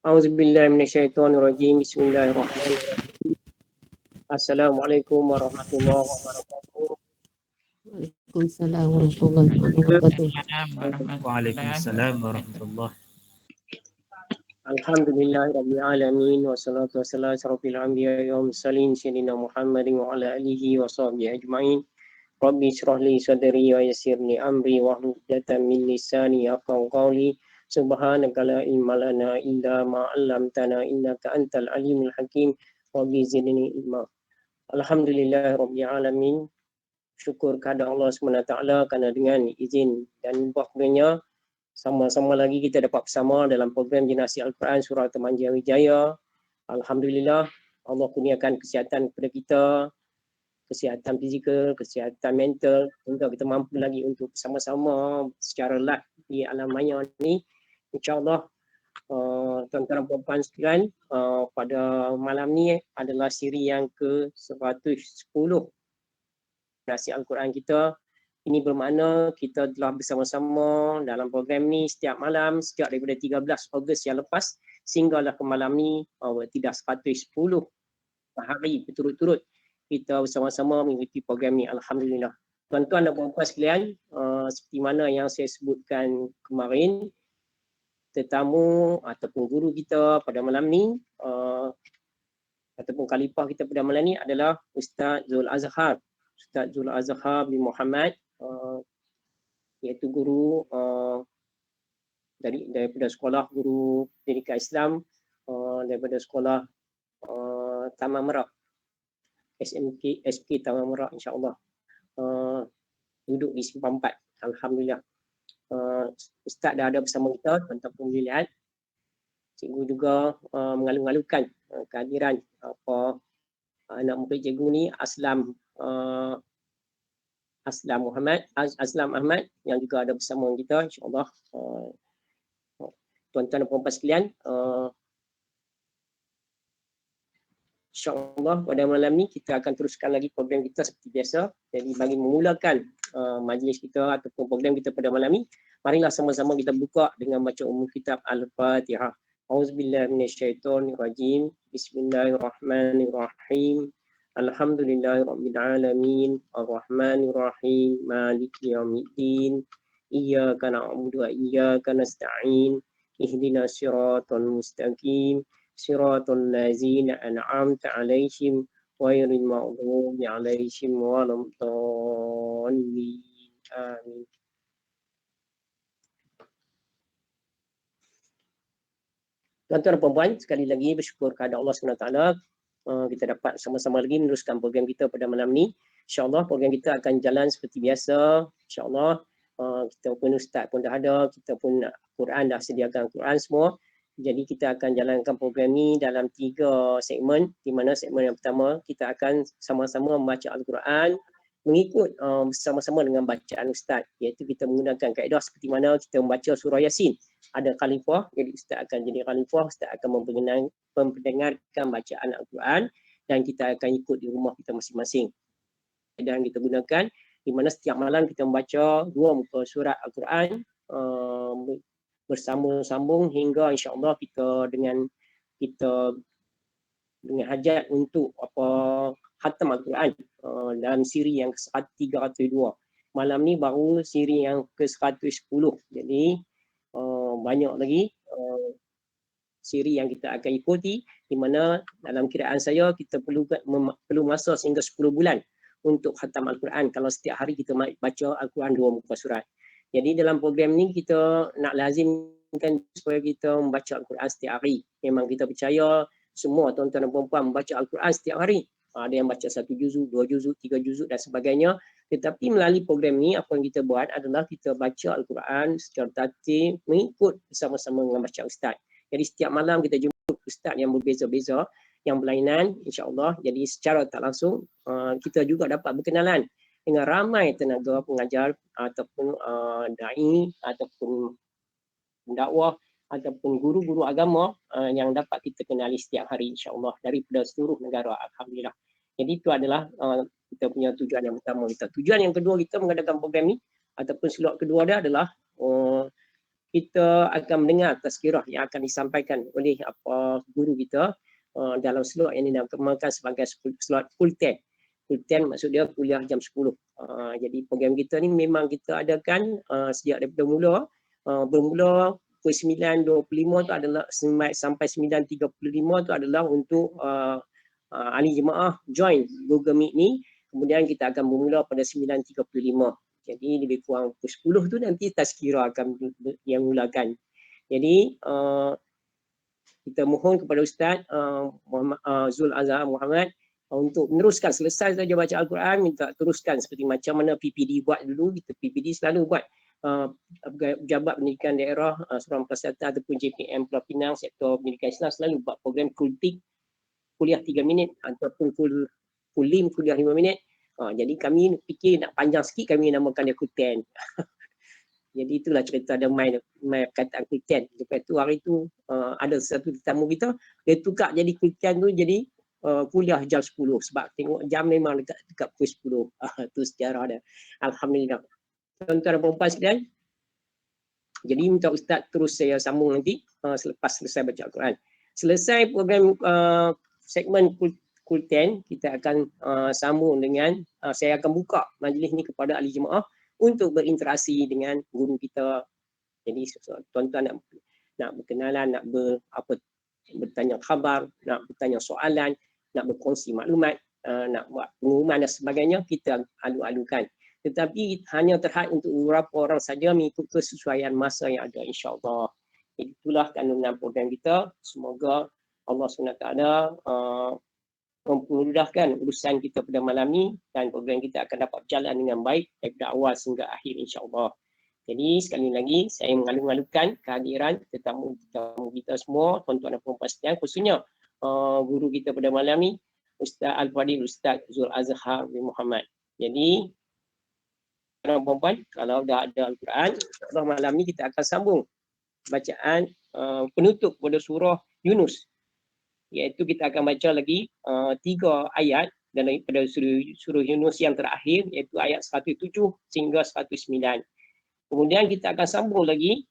Auzubillahi minasyaitonirrajim. Bismillahirrahmanirrahim. Assalamualaikum warahmatullahi wabarakatuh. Waalaikumsalam warahmatullahi wabarakatuh. Waalaikumsalam warahmatullahi. Alhamdulillahirabbil alamin wassalatu wassalamu ala asyrofil anbiya'i wal mursalin sayyidina Muhammadin wa ala alihi wa sahbihi ajmain. Rabbi shrah li sadri wa yassir li amri wahlul 'uqdatam min lisani yafqahu qawli. Subhanaka la ilma lana illa ma 'allamtana innaka antal alimul hakim. Rabbi zidni ilma. Alhamdulillahirabbil alamin. Syukur kepada Allah SWT kerana dengan izin dan berkahnya sama-sama lagi kita dapat bersama dalam program Jenasi Al-Quran Surah Temanjaya Wijaya. Alhamdulillah Allah kurniakan kesihatan kepada kita, kesihatan fizikal, kesihatan mental, hingga kita mampu lagi untuk bersama-sama secara live di alam maya ni. InsyaAllah tuan-tuan dan puan-puan sekalian, pada malam ni adalah siri yang ke-110 Jenasi Al-Quran kita. Ini bermakna kita telah bersama-sama dalam program ni setiap malam sejak daripada 13 Ogos yang lepas sehinggalah ke malam ni, tidak 110 hari berturut-turut kita bersama-sama mengikuti program ni. Alhamdulillah. Tuan-tuan dan puan-puan sekalian, seperti mana yang saya sebutkan kemarin, tetamu ataupun guru kita pada malam ni ataupun khalifah kita pada malam ni adalah Ustaz Zul Azhar. Ustaz Zul Azhar bin Muhammad, iaitu guru daripada sekolah guru pendidikan Islam, daripada sekolah Taman Merak, SK Taman Merak, insya-Allah. Duduk di Simpang 4. Alhamdulillah. Ustaz dah ada bersama kita, tuan-tuan pun boleh lihat. Cikgu juga mengalu-alukan kehadiran anak murid cikgu ni, Aslam Ahmad yang juga ada bersama kita, insya-Allah. Tuan-tuan dan puan-puan sekalian, insya-Allah pada malam ni kita akan teruskan lagi program kita seperti biasa. Jadi bagi memulakan majlis kita ataupun program kita pada malam ni, marilah sama-sama kita buka dengan baca umum kitab Al-Fatihah. Auzubillahi minasyaitonirrajim. Bismillahirrahmanirrahim. Alhamdulillahirabbil alamin. Arrahmanirrahim. Maliki yaumiddin. Iyyaka na'budu wa iyyaka nasta'in. Ihdinas siratal mustaqim. Siratal ladzina an'amta 'alaihim ghairil maghdubi 'alaihim waladdallin. Amin. Tuan-tuan dan puan-puan, sekali lagi bersyukur kepada Allah SWT, kita dapat sama-sama lagi meneruskan program kita pada malam ni. InsyaAllah program kita akan jalan seperti biasa. InsyaAllah kita pun ustaz pun dah ada, kita pun Quran dah sediakan Quran semua. Jadi kita akan jalankan program ni dalam 3 segmen, di mana segmen yang pertama kita akan sama-sama membaca Al-Quran mengikut bersama-sama dengan bacaan ustaz, iaitu kita menggunakan kaedah seperti mana kita membaca surah Yasin. Ada khalifah, jadi ustaz akan jadi khalifah, ustaz akan memperdengarkan bacaan Al-Quran dan kita akan ikut di rumah kita masing-masing. Dan kita gunakan di mana setiap malam kita membaca 2 muka surat Al-Quran bersambung-sambung hingga insya-Allah kita dengan hajat untuk khatam Al-Quran dalam siri yang ke-302. Malam ni baru siri yang ke-110. Jadi banyak lagi siri yang kita akan ikuti, di mana dalam kiraan saya kita perlu masa sehingga 10 bulan untuk khatam Al-Quran kalau setiap hari kita baca Al-Quran 2 muka surat. Jadi dalam program ni kita nak lazimkan supaya kita membaca Al-Quran setiap hari. Memang kita percaya semua tuan-tuan dan puan-puan membaca Al-Quran setiap hari. Ada yang baca 1 juzuk, 2 juzuk, 3 juzuk dan sebagainya. Tetapi melalui program ni apa yang kita buat adalah kita baca Al-Quran secara tertib mengikut bersama-sama dengan baca ustaz. Jadi setiap malam kita jumpa ustaz yang berbeza-beza, yang berlainan, insya-Allah. Jadi secara tak langsung kita juga dapat berkenalan dengan ramai tenaga pengajar ataupun dai ataupun pendakwah ataupun guru-guru agama yang dapat kita kenali setiap hari, insya-Allah, daripada seluruh negara. Alhamdulillah. Jadi itu adalah kita punya tujuan yang pertama kita. Tujuan yang kedua kita mengadakan program ni ataupun slot kedua dia adalah kita akan mendengar tazkirah yang akan disampaikan oleh guru kita dalam slot yang dinamakan sebagai slot full time. Full time maksud dia kuliah jam 10. Jadi program kita ni memang kita adakan sejak daripada mula, bermula pukul 9.25 tu adalah sampai 9.35 tu adalah untuk ahli jemaah join Google Meet ni. Kemudian kita akan bermula pada 9.35. Jadi lebih kurang pukul 10 tu nanti tazkirah akan yang mulakan. Jadi kita mohon kepada Ustaz Zul Azhar Muhammad untuk meneruskan, selesai saja baca Al-Quran, minta teruskan seperti macam mana PPD buat dulu. Kita PPD selalu buat Pejabat Pendidikan Daerah, Seorang Persatuan ataupun JPM Pulau Pinang, Sektor Pendidikan Islam selalu buat program kultik, kuliah 3 minit ataupun kulim kuliah 5 minit. Jadi kami fikir nak panjang sikit, kami namakan dia Kulten. Jadi itulah cerita ada main perkataan Kulten. Lepas tu hari tu ada satu tetamu kita, dia tukar jadi Kulten tu jadi kuliah jam 10 sebab tengok jam memang dekat pukul 10. Tu sejarah dia. Alhamdulillah. Tuan-tuan dan puan-puan sekalian, jadi minta Ustaz terus saya sambung nanti selepas selesai baca Al-Quran. Selesai program segmen Kulten, kita akan sambung dengan saya akan buka majlis ni kepada ahli jemaah untuk berinteraksi dengan guru kita. Jadi tuan-tuan nak berkenalan, nak bertanya khabar, nak bertanya soalan, nak berkongsi maklumat, nak buat pengumuman dan sebagainya, kita alu-alukan. Tetapi hanya terhad untuk beberapa orang saja mengikut kesesuaian masa yang ada, insya-Allah. Itulah kandungan program kita. Semoga Allah SWT mempermudahkan urusan kita pada malam ni dan program kita akan dapat berjalan dengan baik dari awal sehingga akhir, insya-Allah. Jadi sekali lagi saya mengalu-alukan kehadiran tetamu kita semua, tuan-tuan dan puan-puan sekalian, khususnya guru kita pada malam ni, Ustaz Al-Fadil Ustaz Zul Azhar bin Muhammad. Jadi puan-puan, kalau dah ada Al-Quran, insya-Allah malam ni kita akan sambung bacaan penutup pada surah Yunus. Iaitu kita akan baca lagi 3 ayat daripada surah Yunus yang terakhir, iaitu ayat 107 sehingga 109. Kemudian kita akan sambung lagi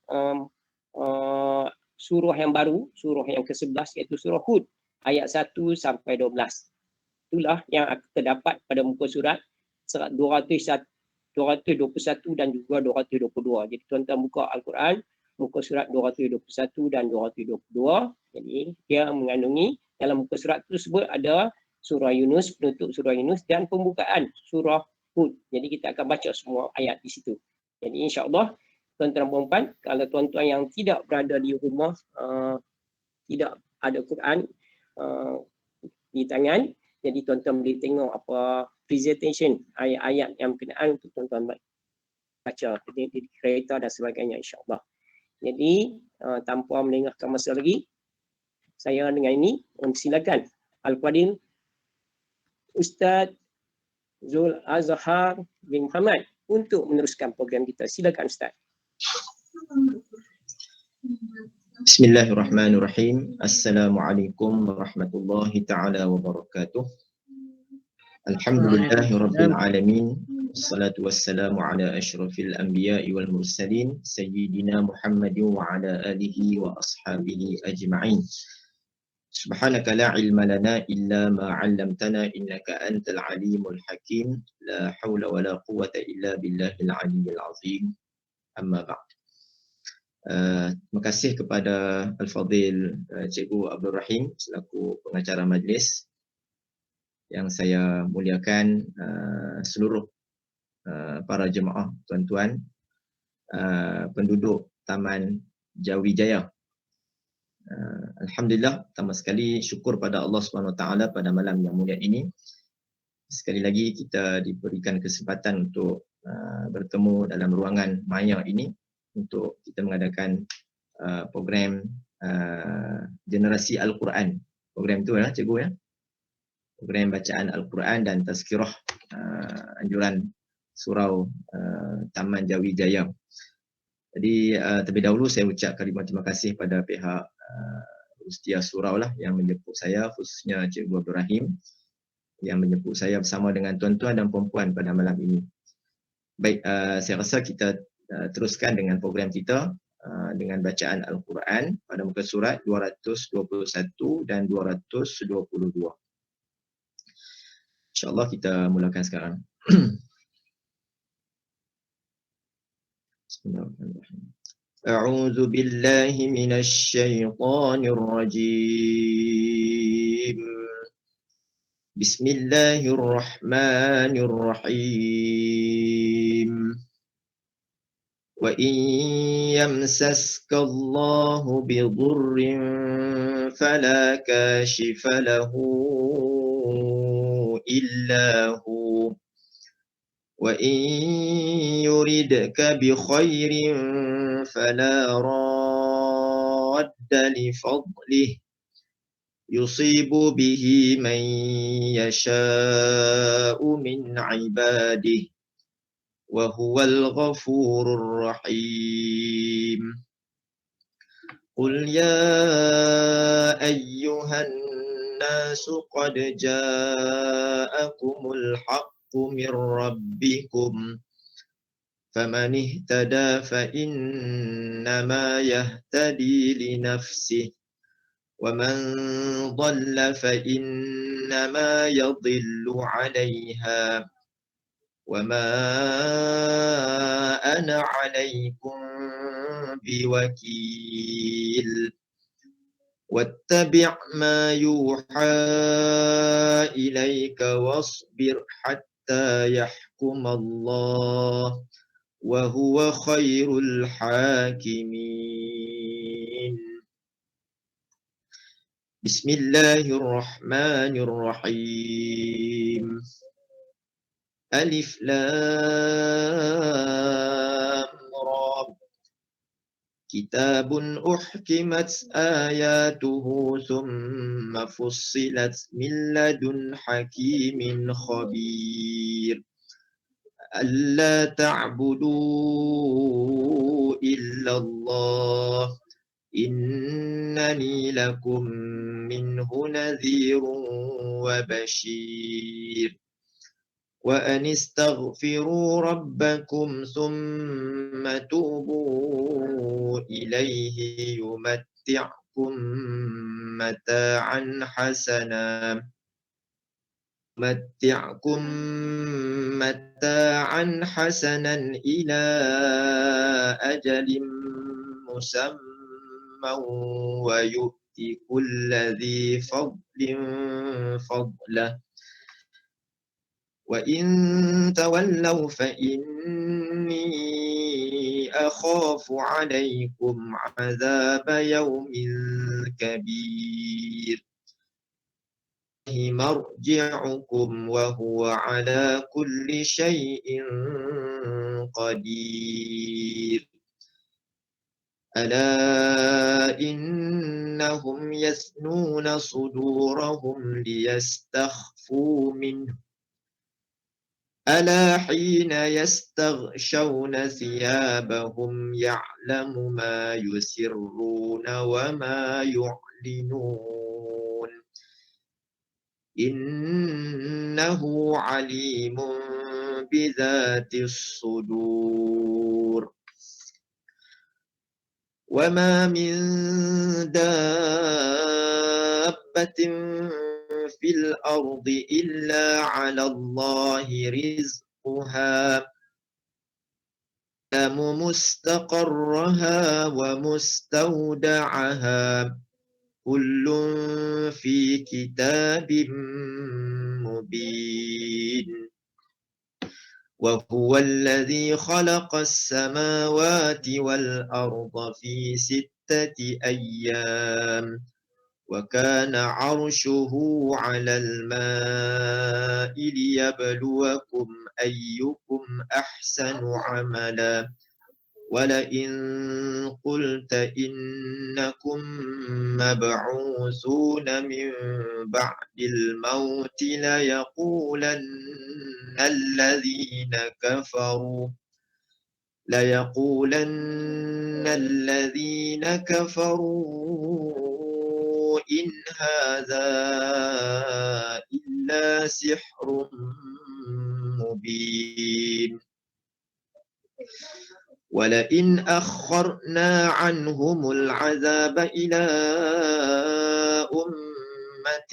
surah yang baru, surah yang ke-11, iaitu surah Hud, ayat 1 sampai 12. Itulah yang terdapat pada muka surat 221 dan juga 222. Jadi tuan-tuan buka Al-Quran, muka surat 221 dan 222. Jadi dia mengandungi dalam muka surat tersebut ada surah Yunus, penutup surah Yunus dan pembukaan surah Hud. Jadi kita akan baca semua ayat di situ. Jadi insya-Allah tuan-tuan dan puan-puan, kalau tuan-tuan yang tidak berada di rumah, tidak ada Quran di tangan, jadi tuan-tuan boleh tengok apa presentation ayat-ayat yang berkenaan untuk tuan-tuan baca di kereta dan sebagainya, insya-Allah. Jadi tanpa melengahkan masa lagi, saya dengan ini silakan Al-Fadil Ustaz Zul Azhar bin Muhammad untuk meneruskan program kita. Silakan Ustaz. Bismillahirrahmanirrahim. Assalamualaikum warahmatullahi taala wabarakatuh. Alhamdulillahirabbil alamin. Wassalatu wassalamu ala asyrafil anbiya'i wal mursalin sayyidina Muhammadin wa ala alihi wa ashabihi ajma'in. Subhanaka la ilma lana illa ma 'allamtana innaka antal alimul hakim. La haula wala quwwata illa billahil aliyyil azim. Amma ba'd. Terima kasih kepada Al-Fadhil Cikgu Abdul Rahim selaku pengacara majlis, yang saya muliakan seluruh para jemaah, tuan-tuan, penduduk Taman Jawijaya. Alhamdulillah, pertama sekali syukur pada Allah SWT pada malam yang mulia ini. Sekali lagi kita diberikan kesempatan untuk bertemu dalam ruangan maya ini untuk kita mengadakan program generasi Al-Quran. Program tu lah cikgu ya. Program bacaan Al-Quran dan tazkirah anjuran surau Taman Jawijaya. Jadi terlebih dahulu saya ucap kalimah terima kasih pada pihak Ustia Surau lah yang menjemput saya, khususnya Cikgu Abdul Rahim yang menjemput saya bersama dengan tuan-tuan dan puan-puan pada malam ini. Baik, saya rasa kita teruskan dengan program kita. dengan bacaan Al-Quran pada muka surat 221 dan 222. InsyaAllah kita mulakan sekarang. Bismillahirrahmanirrahim. A'udzu billahi minasy syaithanir rajim. Bismillahirrahmanirrahim. Wa in yamsaska Allahu bidurrin fala kashifa lahu illa hu wa in yuridka bi khairin fala radda li fadlihi yusibu bihi man yasha'u min ibadihi wa huwal ghafurur rahim. Qul ya ayyuhan nasu qad ja'akumul haqqu min rabbikum faman ihtada fa innama yahtadi li nafsihi wa man dhalla fa innama yadhillu 'alayha wa ma ana 'alaykum biwakil. Wattabi' ma yuha ilayka wasbir hatta yahkum Allah wa huwa khairul hakimin. Bismillahirrahmanirrahim. Alif Lam Ra. Kitabun uhkimat ayatuhu thumma fussilat min ladun hakimin khabir. Alla ta'budu illallah innani lakum minhu nadhirun wa bashir. Wa anistaghfiru rabbakum thumma tubu ilayhi yumatti'kum mata'an hasanan ila ajalin musamman wa yu'ti kulli fadlin fadlah. Wa in tawallaw fa inni akhafu 'alaykum 'adzaba yawmin kabir. Marji'ukum wa huwa 'ala kulli syai'in qadir. Ala innahum yasnuna sudurahum liyastakhfu minhu ألا حين يستغشون ثيابهم يعلم ما يسرون وما يعلنون إنه عليم بذات الصدور. وما من دابة في الأرض إلا على الله رزقها يعلم مستقرها ومستودعها كل في كتاب مبين. وهو الذي خلق السماوات والأرض في 6 أيام وكان عرشه على الماء ليبلوكم أيكم أحسن عملا ولئن قلت إنكم مبعوثون من بعد الموت ليقولن الذين كفروا إن هذا إلا سحر مبين. ولئن أخرنا عنهم العذاب إلى أمة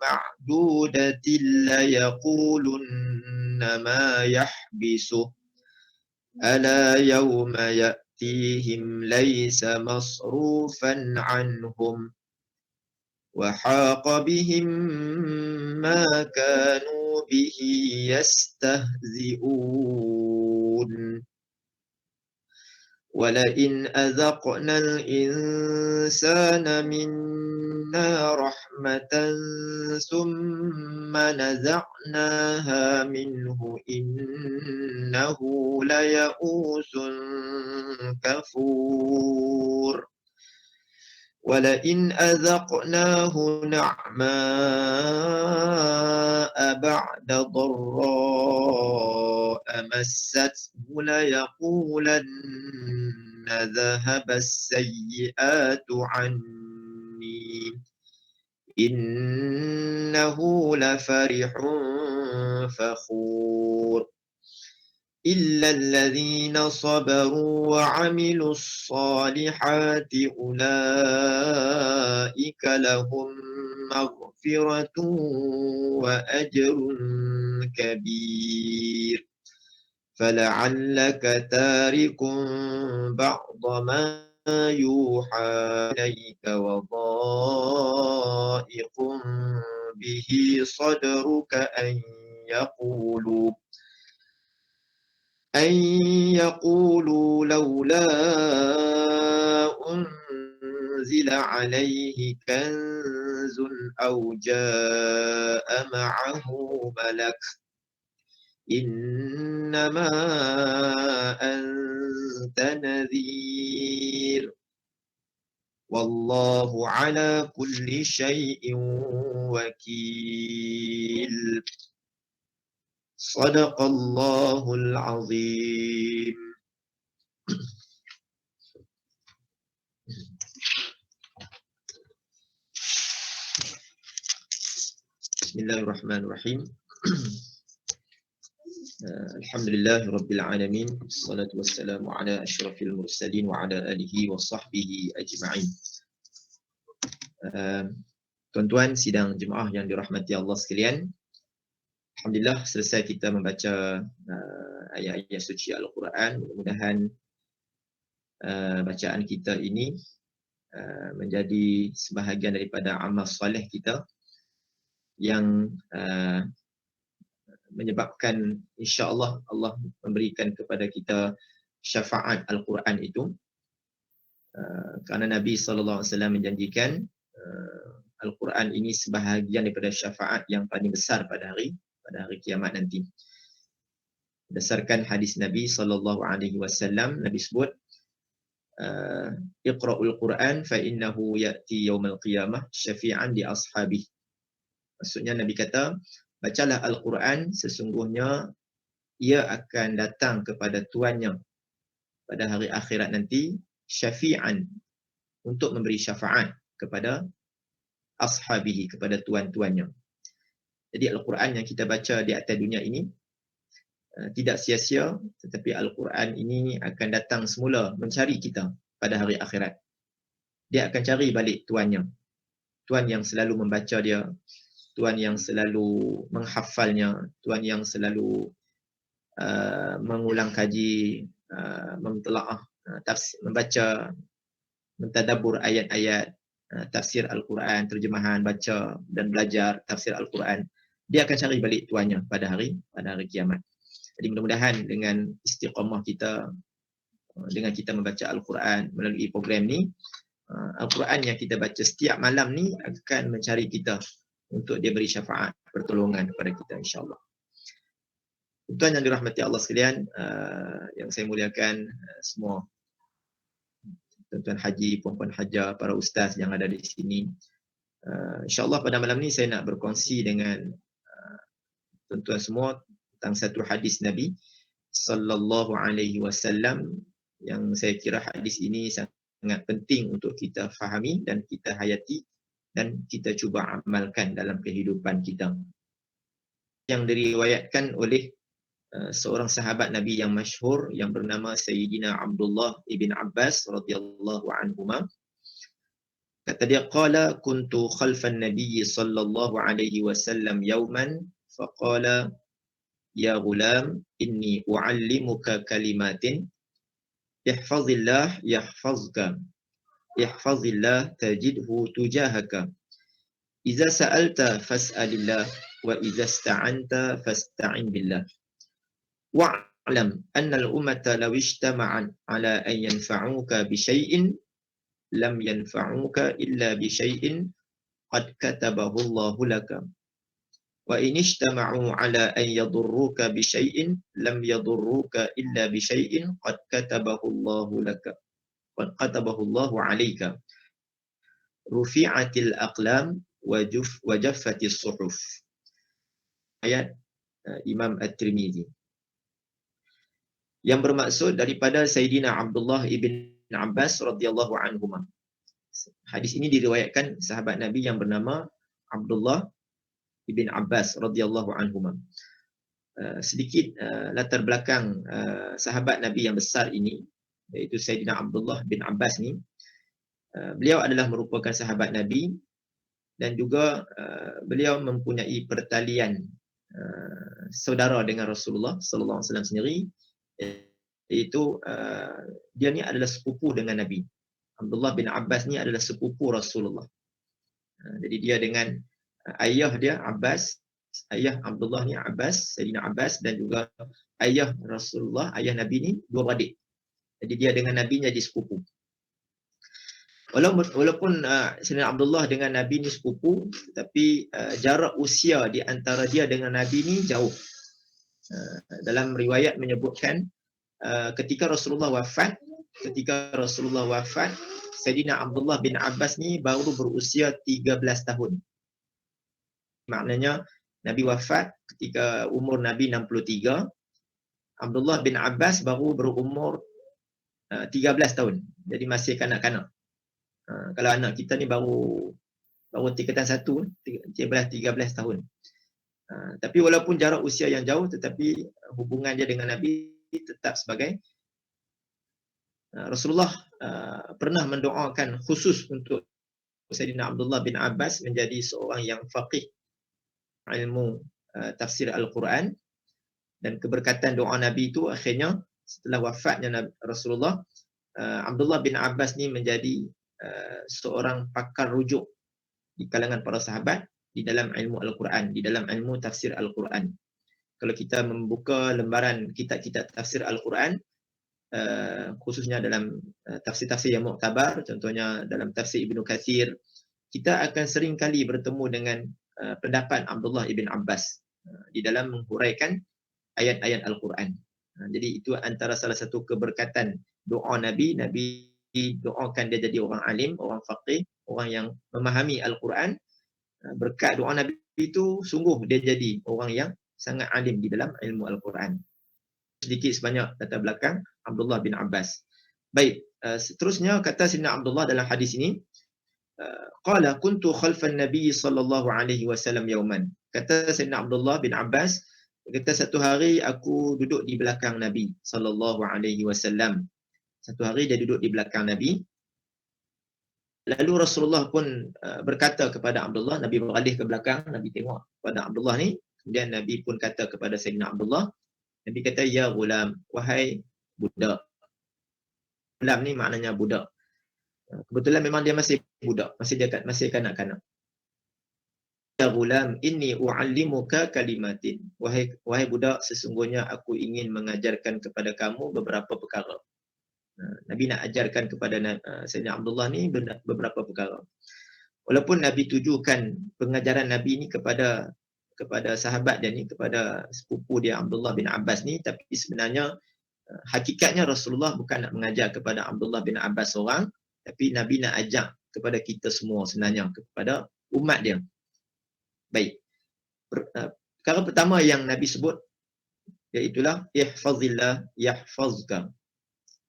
معدودة ليقولن ما يحبسه ألا يوم يأتيهم ليس مصروفا عنهم وحاق بهم ما كانوا به يستهزئون ولئن أذقنا الإنسان منا رحمة ثم نزعناها منه إنه ليئوس كفور ولئن أذقناه نعماء بعد ضراء مسته ليقولن ذهب السيئات عني إنه لفرح فخور إلا الذين صبروا وعملوا الصالحات أولئك لهم مغفرة وأجر كبير فلعلك تارك بعض ما يوحى إليك وضائق به صدرك أن يقولوا لولا أنزل عليه كنز أو جاء معه ملك إنما أنت نذير والله على كل شيء وكيل صدق الله العظيم. Bismillahirrahmanirrahim. Alhamdulillah Rabbil Alamin. Assalatu wassalamu ala ashrafil mursalin wa ala alihi wa sahbihi ajma'in. Tuan-tuan sidang jemaah yang dirahmati Allah sekalian, alhamdulillah selesai kita membaca ayat-ayat suci Al-Quran. Mudah-mudahan bacaan kita ini menjadi sebahagian daripada amal soleh kita yang menyebabkan insya-Allah Allah memberikan kepada kita syafaat Al-Quran itu, kerana Nabi SAW menjanjikan Al-Quran ini sebahagian daripada syafaat yang paling besar pada hari kiamat nanti. Berdasarkan hadis Nabi SAW, Nabi sebut Iqra'ul Quran fa innahu ya'ti yaumal qiyamah syafi'an li ashabihi. Maksudnya Nabi kata, bacalah Al-Quran, sesungguhnya ia akan datang kepada tuannya pada hari akhirat nanti syafi'an, untuk memberi syafaat kepada ashabihi, kepada tuan-tuannya. Jadi Al-Quran yang kita baca di atas dunia ini tidak sia-sia, tetapi Al-Quran ini akan datang semula mencari kita pada hari akhirat. Dia akan cari balik tuannya, tuan yang selalu membaca dia, tuan yang selalu menghafalnya, tuan yang selalu mengulang kaji, mentelaah, membaca, mentadabbur ayat-ayat tafsir Al-Quran, terjemahan, baca dan belajar tafsir Al-Quran. Dia akan cari balik tuannya pada hari kiamat. Jadi mudah-mudahan dengan istiqamah kita, dengan kita membaca Al-Quran melalui program ni, Al-Quran yang kita baca setiap malam ni akan mencari kita untuk dia beri syafaat, pertolongan kepada kita insya-Allah. Tuan yang dirahmati Allah sekalian, yang saya muliakan semua tuan-tuan haji, puan-puan haja, para ustaz yang ada di sini. Insya-Allah pada malam ni saya nak berkongsi dengan tuan-tuan semua tentang satu hadis Nabi sallallahu alaihi wasallam yang saya kira hadis ini sangat penting untuk kita fahami dan kita hayati dan kita cuba amalkan dalam kehidupan kita. Yang diriwayatkan oleh seorang sahabat Nabi yang masyhur yang bernama Sayyidina Abdullah ibn Abbas radhiyallahu anhuma. Kata dia, qala kuntu khalfan Nabi sallallahu alaihi wasallam yawman faqala ya ghulam inni uallimuka kalimatin ihfazillah yahfazka ihfazillah tajidhu tujahaka idza sa'alta fas'alillah wa idza ista'anta fasta'in billah wa'lam anna al-ummata law ijtama'at ala an yanfa'uka bi syai'in lam yanfa'uka illa bi syai'in qad katabahu Allahu laka wa in ijtama'u ala an yadurruka bi syai'in lam yadurruka illa bi syai'in qad katabahu Allahu laka qad katabahu Allahu 'alaika rufi'atil aqlam wa jaffatis suhuf. Ayat Imam At-Tirmizi yang bermaksud daripada Sayyidina Abdullah ibn Abbas radhiyallahu anhuma. Hadis ini diriwayatkan sahabat Nabi yang bernama Abdullah ibn Abbas radhiyallahu anhuma. Sedikit latar belakang sahabat Nabi yang besar ini, iaitu Sayyidina Abdullah bin Abbas ni. Beliau adalah merupakan sahabat Nabi dan juga beliau mempunyai pertalian saudara dengan Rasulullah sallallahu alaihi wasallam sendiri, iaitu dia ni adalah sepupu dengan Nabi. Abdullah bin Abbas ni adalah sepupu Rasulullah. Jadi dia dengan ayah dia Abbas, ayah Abdullah ni Abbas, Sayyidina Abbas, dan juga ayah Rasulullah, ayah Nabi ni dua beradik. Jadi dia dengan Nabi jadi sepupu. Walaupun Sayyidina Abdullah dengan Nabi ni sepupu, tapi jarak usia di antara dia dengan Nabi ni jauh. Dalam riwayat menyebutkan ketika Rasulullah wafat, Sayyidina Abdullah bin Abbas ni baru berusia 13 tahun. Maknanya Nabi wafat ketika umur Nabi 63, Abdullah bin Abbas baru berumur 13 tahun. Jadi masih kanak-kanak. Kalau anak kita ni baru tingkatan 1, 13 tahun. Tapi walaupun jarak usia yang jauh, tetapi hubungan dia dengan Nabi tetap sebagai Rasulullah pernah mendoakan khusus untuk Sayyidina Abdullah bin Abbas menjadi seorang yang faqih ilmu tafsir Al-Quran, dan keberkatan doa Nabi itu akhirnya setelah wafatnya Rasulullah, Abdullah bin Abbas ni menjadi seorang pakar rujuk di kalangan para sahabat di dalam ilmu Al-Quran, di dalam ilmu tafsir Al-Quran. Kalau kita membuka lembaran kitab-kitab tafsir Al-Quran, khususnya dalam tafsir-tafsir yang muktabar, contohnya dalam tafsir Ibnu Katsir, kita akan sering kali bertemu dengan pendapat Abdullah ibn Abbas di dalam menghuraikan ayat-ayat Al-Quran. Jadi itu antara salah satu keberkatan doa Nabi. Nabi doakan dia jadi orang alim, orang faqih, orang yang memahami Al-Quran. Berkat doa Nabi itu sungguh dia jadi orang yang sangat alim di dalam ilmu Al-Quran. Sedikit sebanyak latar belakang Abdullah bin Abbas. Baik, seterusnya kata Sayyidina Abdullah dalam hadis ini, qala kuntu khalfan Nabi sallallahu alaihi wasallam yawman. Kata Sayyidina Abdullah bin Abbas, kata satu hari aku duduk di belakang Nabi sallallahu alaihi wasallam. Satu hari dia duduk di belakang Nabi. Lalu Rasulullah pun berkata kepada Abdullah, Nabi beralih ke belakang, Nabi tengok kepada Abdullah ni. Kemudian Nabi pun kata kepada Sayyidina Abdullah, Nabi kata, ya ghulam, wahai budak. Ghulam ni maknanya budak. Kebetulan memang dia masih budak, masih kanak-kanak. Ya ghulam, inni u'allimuka kalimatin. Wahai budak, sesungguhnya aku ingin mengajarkan kepada kamu beberapa perkara. Nabi nak ajarkan kepada Sayyidina Abdullah ni beberapa perkara. Walaupun Nabi tujukan pengajaran Nabi ni kepada sahabat dia ni, kepada sepupu dia Abdullah bin Abbas ni, tapi sebenarnya hakikatnya Rasulullah bukan nak mengajar kepada Abdullah bin Abbas seorang, tapi Nabi nak ajak kepada kita semua sebenarnya, kepada umat dia. Baik. Perkara pertama yang Nabi sebut iaitulah ihfazillah yahfazka.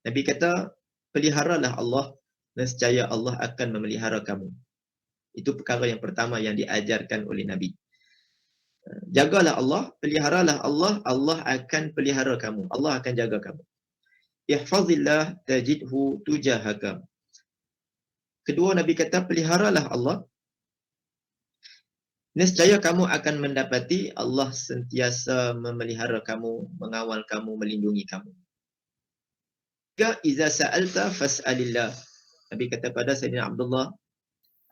Nabi kata, peliharalah Allah, nescaya Allah akan memelihara kamu. Itu perkara yang pertama yang diajarkan oleh Nabi. Jagalah Allah, peliharalah Allah, Allah akan pelihara kamu. Allah akan jaga kamu. Ihfazillah tajidhu tujahaka. Kedua, Nabi kata peliharalah Allah, nescaya kamu akan mendapati Allah sentiasa memelihara kamu, mengawal kamu, melindungi kamu. Tiga, iza sa'alta fas'alillah. Nabi kata pada Sayyidina Abdullah,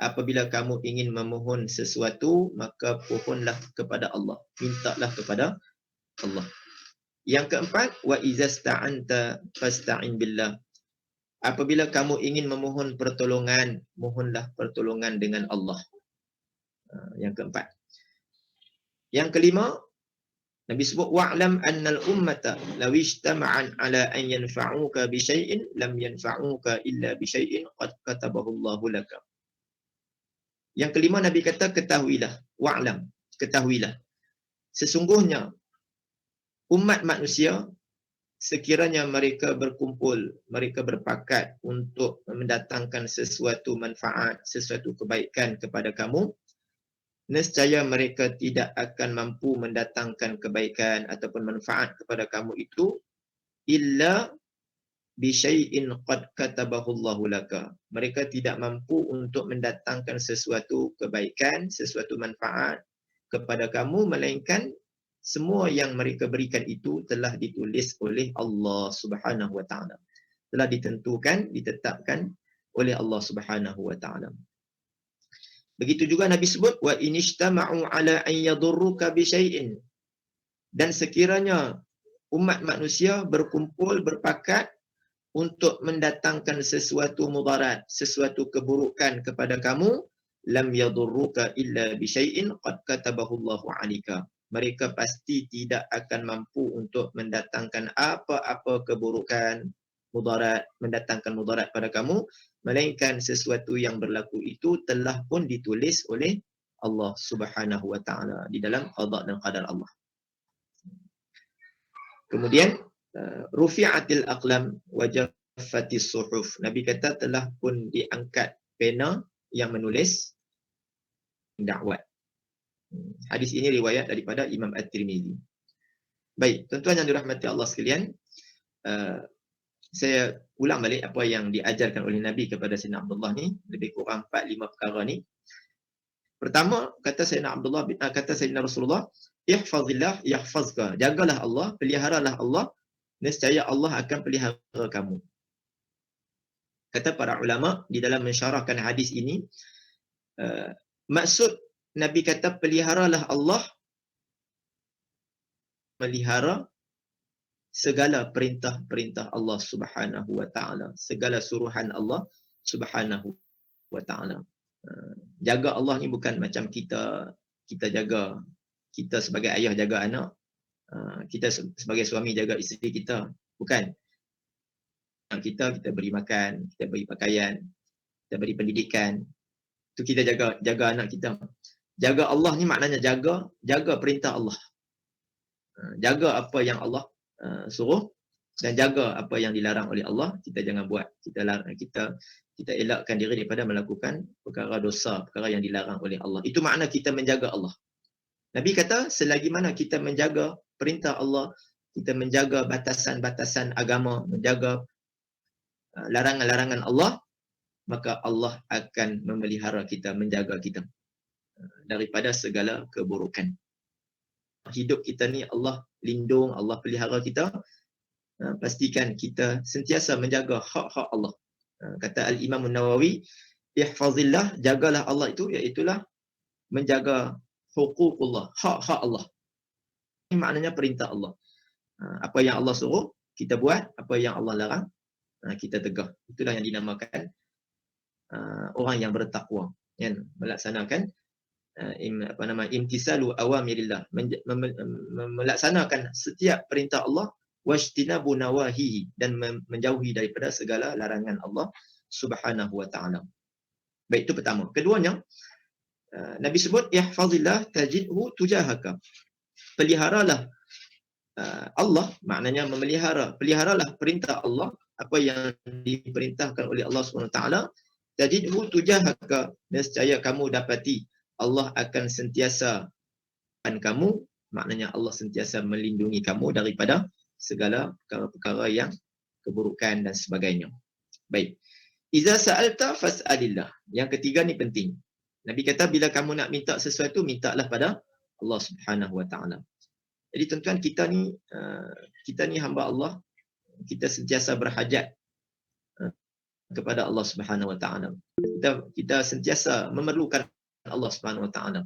apabila kamu ingin memohon sesuatu, maka pohonlah kepada Allah. Mintalah kepada Allah. Yang keempat, wa iza sta'anta fasta'in billah. Apabila kamu ingin memohon pertolongan, mohonlah pertolongan dengan Allah. Yang keempat. Yang kelima, Nabi sebut wa'lam annal ummata law ijtama'an ala an yanfa'uka bi syai'in lam yanfa'uka illa bi syai'in qad katabahu Allahu laka. Yang kelima, Nabi kata ketahuilah, wa'lam, ketahuilah. Sesungguhnya umat manusia, sekiranya mereka berkumpul, mereka berpakat untuk mendatangkan sesuatu manfaat, sesuatu kebaikan kepada kamu, nescaya mereka tidak akan mampu mendatangkan kebaikan ataupun manfaat kepada kamu itu illa bi syai'in qad katabahu Allahu laka. Mereka tidak mampu untuk mendatangkan sesuatu kebaikan, sesuatu manfaat kepada kamu, melainkan semua yang mereka berikan itu telah ditulis oleh Allah Subhanahu wa taala. Telah ditentukan, ditetapkan oleh Allah Subhanahu wa taala. Begitu juga Nabi sebut wa inishtama'u ala an yadurruka bi syai'in. Dan sekiranya umat manusia berkumpul, berpakat untuk mendatangkan sesuatu mudarat, sesuatu keburukan kepada kamu, lam yadurruka illa bi syai'in qad katabahu Allahu 'alaika. Mereka pasti tidak akan mampu untuk mendatangkan apa-apa keburukan, mudarat, mendatangkan mudarat pada kamu, melainkan sesuatu yang berlaku itu telah pun ditulis oleh Allah Subhanahu wa taala di dalam qada dan qadar Allah. Kemudian rufi'atil aqlam wa jaffatis suhuf. Nabi kata telah pun diangkat pena yang menulis dakwat. Hadis ini riwayat daripada Imam At-Tirmizi. Baik, tuan-tuan yang dirahmati Allah sekalian, saya ulang balik apa yang diajarkan oleh Nabi kepada Sayyidina Abdullah ni, lebih kurang 4-5 perkara ni. Pertama, kata Sayyidina Abdullah, kata Sayyidina Rasulullah, ihfazillah yahfazka. Jagalah Allah, peliharalah Allah, nescaya Allah akan pelihara kamu. Kata para ulama di dalam mensyarahkan hadis ini, maksud Nabi kata peliharalah Allah, melihara segala perintah-perintah Allah Subhanahu wa taala, segala suruhan Allah Subhanahu wa taala. Jaga Allah ni bukan macam kita jaga, kita sebagai ayah jaga anak, kita sebagai suami jaga isteri kita, bukan. Kita beri makan, kita beri pakaian, kita beri pendidikan, itu kita jaga anak kita. Jaga Allah ni maknanya jaga perintah Allah. Jaga apa yang Allah suruh dan jaga apa yang dilarang oleh Allah, kita jangan buat. Kita elakkan diri daripada melakukan perkara dosa, perkara yang dilarang oleh Allah. Itu makna kita menjaga Allah. Nabi kata selagi mana kita menjaga perintah Allah, kita menjaga batasan-batasan agama, menjaga larangan-larangan Allah, maka Allah akan memelihara kita, menjaga kita daripada segala keburukan. Hidup kita ni Allah lindung, Allah pelihara kita. Pastikan kita sentiasa menjaga hak-hak Allah. Kata Al-Imam An-Nawawi, ihfazillah, jagalah Allah itu, iaitulah menjaga huququllah, hak-hak Allah. Ini maknanya perintah Allah. Apa yang Allah suruh, kita buat. Apa yang Allah larang, kita tegah. Itulah yang dinamakan orang yang bertakwa, yang melaksanakan imtisalu awamirillah, melaksanakan setiap perintah Allah, wajtinabu nawahihi, dan menjauhi daripada segala larangan Allah Subhanahu wa taala. Baik, itu pertama. Keduanya, Nabi sebut ihfazillah tajidhu tujahaka. Peliharalah Allah, maknanya memelihara, peliharalah perintah Allah, apa yang diperintahkan oleh Allah Subhanahu wa taala. Tajidhu tujahaka, nescaya kamu dapati Allah akan sentiasa kamu, maknanya Allah sentiasa melindungi kamu daripada segala perkara-perkara yang keburukan dan sebagainya. Baik. Iza sa'alta fas'alillah. Yang ketiga ni penting. Nabi kata bila kamu nak minta sesuatu, mintalah pada Allah Subhanahu Wa Taala. Jadi tuan-tuan, kita ni hamba Allah, kita sentiasa berhajat kepada Allah Subhanahu Wa Taala. Kita sentiasa memerlukan Allah Subhanahu Wa Taala.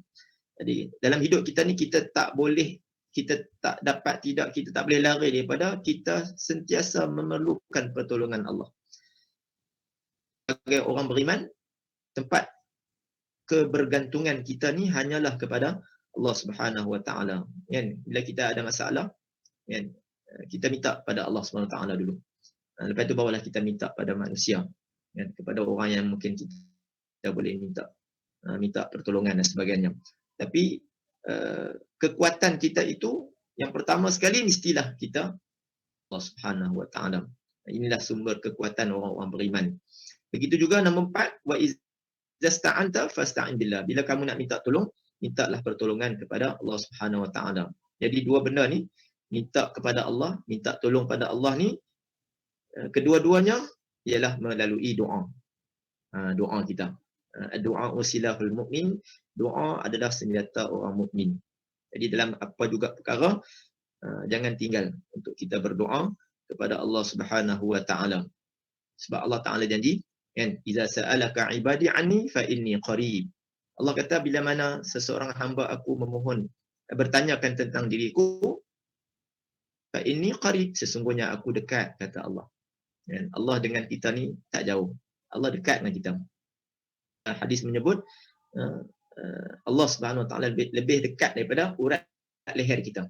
Jadi dalam hidup kita ni kita tak boleh, kita tak boleh lari daripada kita sentiasa memerlukan pertolongan Allah. Sebagai orang beriman, tempat kebergantungan kita ni hanyalah kepada Allah Subhanahu Wa Taala. Kan? Bila kita ada masalah, kan, kita minta pada Allah Subhanahu Wa Taala dulu. Lepas tu barulah kita minta pada manusia, kan, kepada orang yang mungkin kita boleh minta pertolongan dan sebagainya. Tapi kekuatan kita itu yang pertama sekali mestilah kita Allah Subhanahu Wa Taala. Inilah sumber kekuatan orang-orang beriman. Begitu juga nombor 4, wa izasta'anta fasta'in billah. Bila kamu nak minta tolong, mintalah pertolongan kepada Allah Subhanahu Wa Taala. Jadi dua benda ni, minta kepada Allah, minta tolong pada Allah ni, kedua-duanya ialah melalui doa. Doa kita. Doa usilahul mukmin, doa adalah senjata orang mukmin. Jadi dalam apa juga perkara, jangan tinggal untuk kita berdoa kepada Allah Subhanahu Wa Taala. Sebab Allah Taala janji, kan, iza sa'alaka ibadi anni fa inni qarib. Allah kata bila mana seseorang hamba aku memohon, bertanyakan tentang diriku, fa inni qarib, sesungguhnya aku dekat, kata Allah. Dan Allah dengan kita ni tak jauh. Allah dekat dengan kita. Hadis menyebut Allah Subhanahu Wa Taala lebih dekat daripada urat leher kita.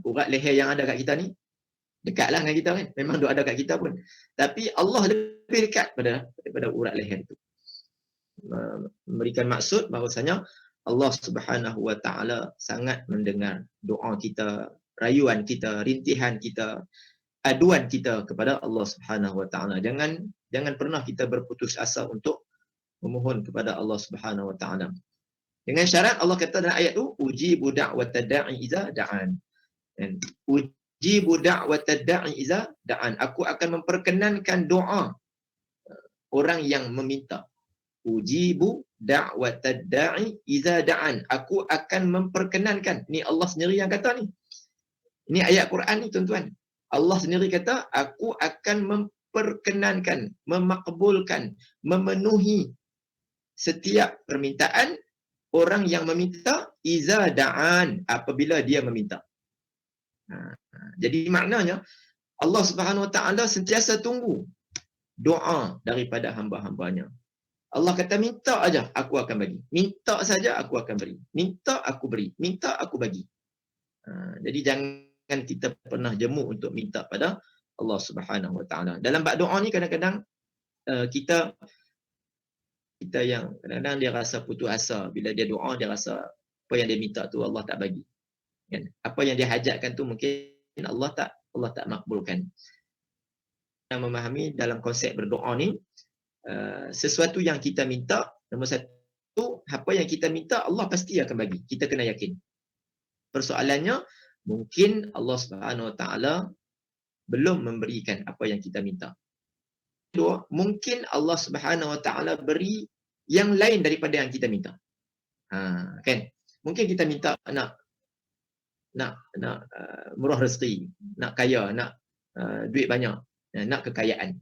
Urat leher yang ada kat kita ni dekatlah dengan kita, kan. Memang duk ada kat kita pun. Tapi Allah lebih dekat daripada urat leher itu. Memberikan maksud bahawasanya Allah Subhanahu Wa Taala sangat mendengar doa kita, rayuan kita, rintihan kita, aduan kita kepada Allah Subhanahu Wa Taala. Jangan pernah kita berputus asa untuk memohon kepada Allah Subhanahu Wa Taala. Dengan syarat Allah kata dalam ayat tu, ujibu da'watad da'i iza da'an. Dan ujibu da'watad da'i iza da'an. Aku akan memperkenankan doa orang yang meminta. Ujibu da'watad da'i iza da'an. Aku akan memperkenankan. Ni Allah sendiri yang kata ni. Ini ayat Quran ni, tuan-tuan. Allah sendiri kata, aku akan memperkenankan, memakbulkan, memenuhi setiap permintaan orang yang meminta iza da'an, apabila dia meminta. Jadi maknanya Allah Subhanahu Wa Taala sentiasa tunggu doa daripada hamba-hambanya. Allah kata minta aja aku akan bagi. Minta saja aku akan beri. Minta aku beri. Minta aku bagi. Jadi jangan kita pernah jemu untuk minta pada Allah Subhanahu Wa Taala. Dalam bab doa ni kadang-kadang kita yang kadang-kadang dia rasa putus asa bila dia doa, dia rasa apa yang dia minta tu Allah tak bagi. Kan? Apa yang dia hajatkan tu mungkin Allah tak makbulkan. Kita memahami dalam konsep berdoa ni, sesuatu yang kita minta, nombor satu, apa yang kita minta Allah pasti akan bagi. Kita kena yakin. Persoalannya, mungkin Allah Subhanahu Wa Taala belum memberikan apa yang kita minta. Kedua, mungkin Allah Subhanahu Wa Taala beri yang lain daripada yang kita minta. Kan? Mungkin kita minta nak murah rezeki, nak kaya, nak duit banyak, nak kekayaan,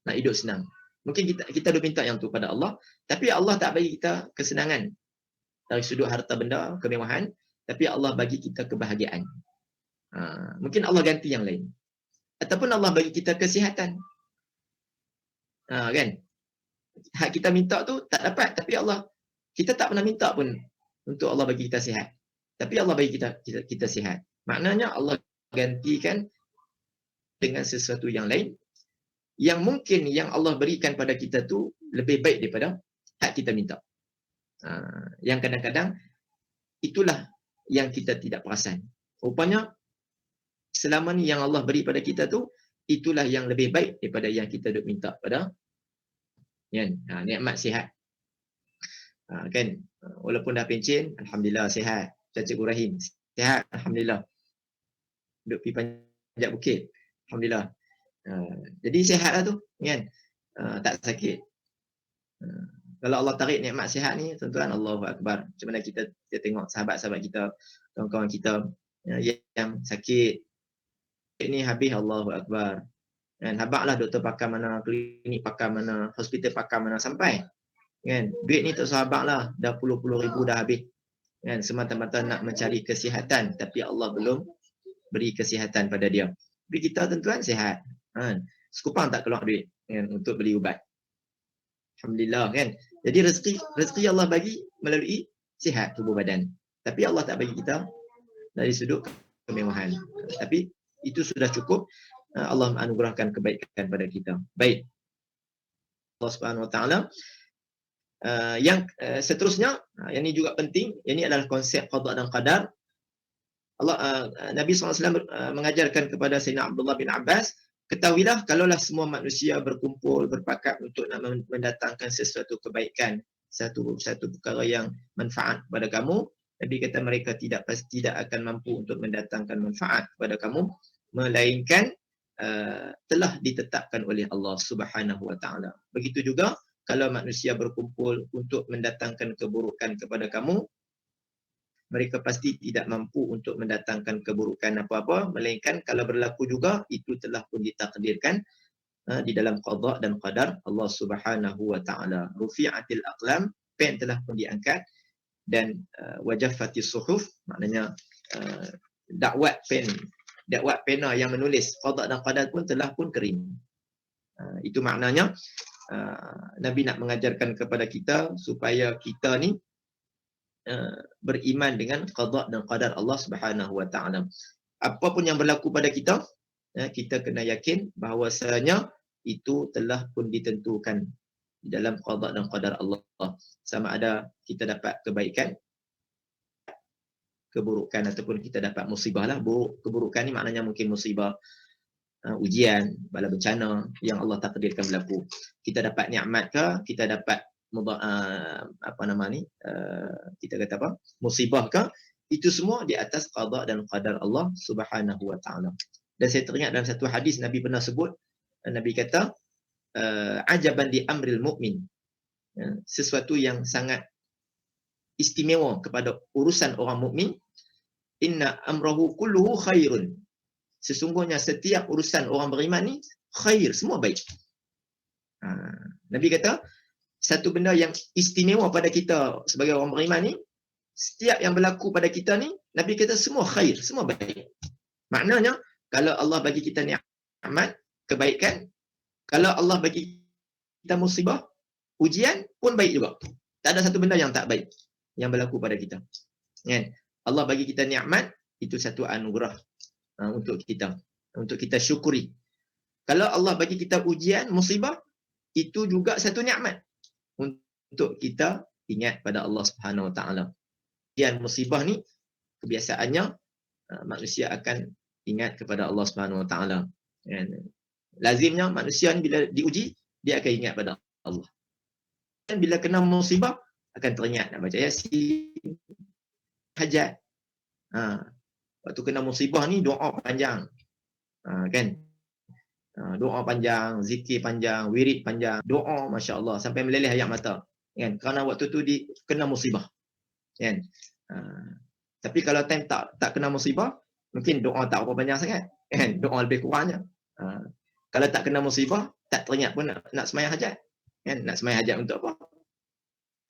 nak hidup senang. Mungkin kita dah minta yang tu pada Allah, tapi Allah tak bagi kita kesenangan dari sudut harta benda, kemewahan, tapi Allah bagi kita kebahagiaan. Mungkin Allah ganti yang lain. Ataupun Allah bagi kita kesihatan. Kan? Hak kita minta tu tak dapat, tapi kita tak pernah minta pun untuk Allah bagi kita sihat. Tapi Allah bagi kita sihat. Maknanya Allah gantikan dengan sesuatu yang lain yang mungkin yang Allah berikan pada kita tu lebih baik daripada hak kita minta. Yang kadang-kadang itulah yang kita tidak perasan. Rupanya selama ni yang Allah beri pada kita tu itulah yang lebih baik daripada yang kita duk minta pada nikmat sihat. Kan, walaupun dah pencen, alhamdulillah sihat. Cik Ibrahim. Sihat, alhamdulillah. Duduk pergi panjat bukit. Alhamdulillah. Jadi sihatlah tu, kan? Tak sakit. Kalau Allah tarik nikmat sihat ni, tuan-tuan, Allahu Akbar. Macam mana kita tengok sahabat-sahabat kita, kawan-kawan kita yang sakit. Ini habis, Allahu Akbar. Kan, habaklah doktor pakar mana, klinik pakar mana, hospital pakar mana sampai. Kan, duit ni tak sahabat lah, dah puluh-puluh ribu dah habis. Kan, semata-mata nak mencari kesihatan, tapi Allah belum beri kesihatan pada dia. Tapi kita tuan-tuan sihat. Kan, sekupang tak keluar duit kan, untuk beli ubat. Alhamdulillah kan. Jadi rezeki Allah bagi melalui sihat tubuh badan. Tapi Allah tak bagi kita dari sudut kemewahan. Tapi itu sudah cukup. Allah menganugerahkan kebaikan pada kita. Baik. Allah Subhanahu Wa Taala. Yang seterusnya, yang ini juga penting. Yang ini adalah konsep qada dan qadar. Nabi SAW mengajarkan kepada Sayyidina Abdullah bin Abbas, ketahuilah kalaulah semua manusia berkumpul berpakat untuk nak mendatangkan sesuatu kebaikan, satu perkara yang manfaat kepada kamu, Nabi kata mereka tidak akan mampu untuk mendatangkan manfaat kepada kamu, melainkan telah ditetapkan oleh Allah Subhanahu Wa Taala. Begitu juga kalau manusia berkumpul untuk mendatangkan keburukan kepada kamu, mereka pasti tidak mampu untuk mendatangkan keburukan apa-apa, melainkan kalau berlaku juga itu telah pun ditakdirkan di dalam qada dan qadar Allah Subhanahu Wa Taala. Rufi'atil aqlam, pen telah pun diangkat, dan wajafatis suhuf, maknanya dakwat pena yang menulis qada dan qadar pun telah pun kering. Itu maknanya Nabi nak mengajarkan kepada kita supaya kita ni beriman dengan qada dan qadar Allah Subhanahu Wa Taala. Apapun yang berlaku pada kita, kita kena yakin bahawasanya itu telah pun ditentukan di dalam qada dan qadar Allah. Sama ada kita dapat kebaikan, keburukan, ataupun kita dapat musibah lah. Keburukan ni maknanya mungkin musibah, ujian, bala bencana yang Allah takdirkan berlaku. Kita dapat nikmat ke, kita dapat kita kata apa, musibah ke, itu semua di atas qada dan qadar Allah Subhanahu Wa Taala. Dan saya teringat dalam satu hadis Nabi pernah sebut, Nabi kata ajaban di amril mu'min, sesuatu yang sangat istimewa kepada urusan orang mukmin, inna amrahu kulluhu khairun, sesungguhnya setiap urusan orang beriman ni khair, semua baik. Nabi kata satu benda yang istimewa pada kita sebagai orang beriman ni, setiap yang berlaku pada kita ni, Nabi kata semua khair, semua baik. Maknanya, kalau Allah bagi kita nikmat, kebaikan, kalau Allah bagi kita musibah, ujian pun baik juga. Tak ada satu benda yang tak baik yang berlaku pada kita. Kan? Allah bagi kita nikmat, itu satu anugerah untuk kita syukuri. Kalau Allah bagi kita ujian, musibah, itu juga satu nikmat untuk kita ingat pada Allah Subhanahu Wa Taala. Ujian musibah ni kebiasaannya manusia akan ingat kepada Allah Subhanahu Wa Taala. Lazimnya manusia ni bila diuji, dia akan ingat pada Allah. Dan bila kena musibah, akan teringat nak baca Yasin, hajat. Waktu kena musibah ni doa panjang. Kan? Doa panjang, zikir panjang, wirid panjang, doa masya-Allah sampai meleleh air mata. Kan? Kerana waktu tu kena musibah. Kan? Tapi kalau time tak kena musibah, mungkin doa tak apa panjang sangat. Kan? Doa lebih kurangnya. Kalau tak kena musibah, tak teringat pun nak sembahyang hajat. Kan? Nak sembahyang hajat untuk apa?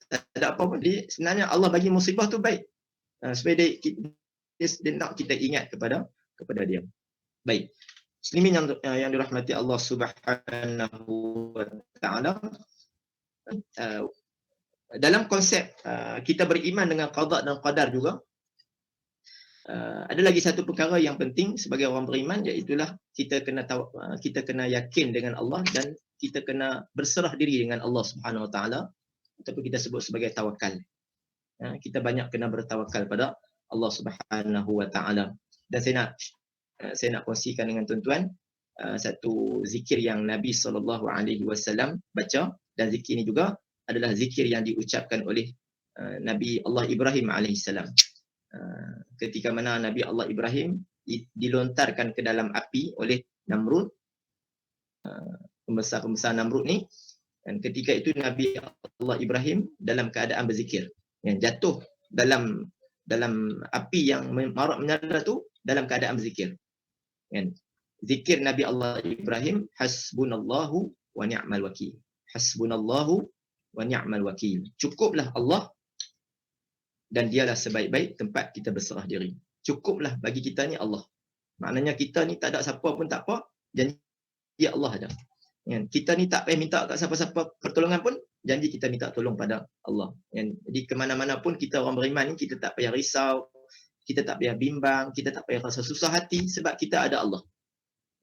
Tak ada apa pun. Sebenarnya Allah bagi musibah tu baik. Supaya dia nak kita ingat kepada dia. Baik. Muslimin yang dirahmati Allah Subhanahu Wa Taala, dalam konsep kita beriman dengan qada dan qadar juga, ada lagi satu perkara yang penting sebagai orang beriman, iaitu kita kena yakin dengan Allah, dan kita kena berserah diri dengan Allah Subhanahu Wa Taala, ataupun kita sebut sebagai tawakal. Kita banyak kena bertawakal pada Allah Subhanahu Wa Taala. Dan saya nak kongsikan dengan tuan-tuan satu zikir yang Nabi SAW baca, dan zikir ini juga adalah zikir yang diucapkan oleh Nabi Allah Ibrahim AS. ketika mana Nabi Allah Ibrahim dilontarkan ke dalam api oleh Namrud, pembesar-pembesar Namrud ni, dan ketika itu Nabi Allah Ibrahim dalam keadaan berzikir, yang jatuh dalam api yang marak menyala tu dalam keadaan berzikir. Kan? Zikir Nabi Allah Ibrahim, hasbunallahu wa ni'mal wakil. Hasbunallahu wa ni'mal wakil. Cukuplah Allah dan dialah sebaik-baik tempat kita berserah diri. Cukuplah bagi kita ni Allah. Maknanya kita ni tak ada siapa pun tak apa, janji Allah ada. Kita ni tak payah minta kat siapa-siapa pertolongan pun, janji kita minta tolong pada Allah. Jadi ke mana-mana pun kita orang beriman ni, kita tak payah risau, kita tak payah bimbang, kita tak payah rasa susah hati sebab kita ada Allah.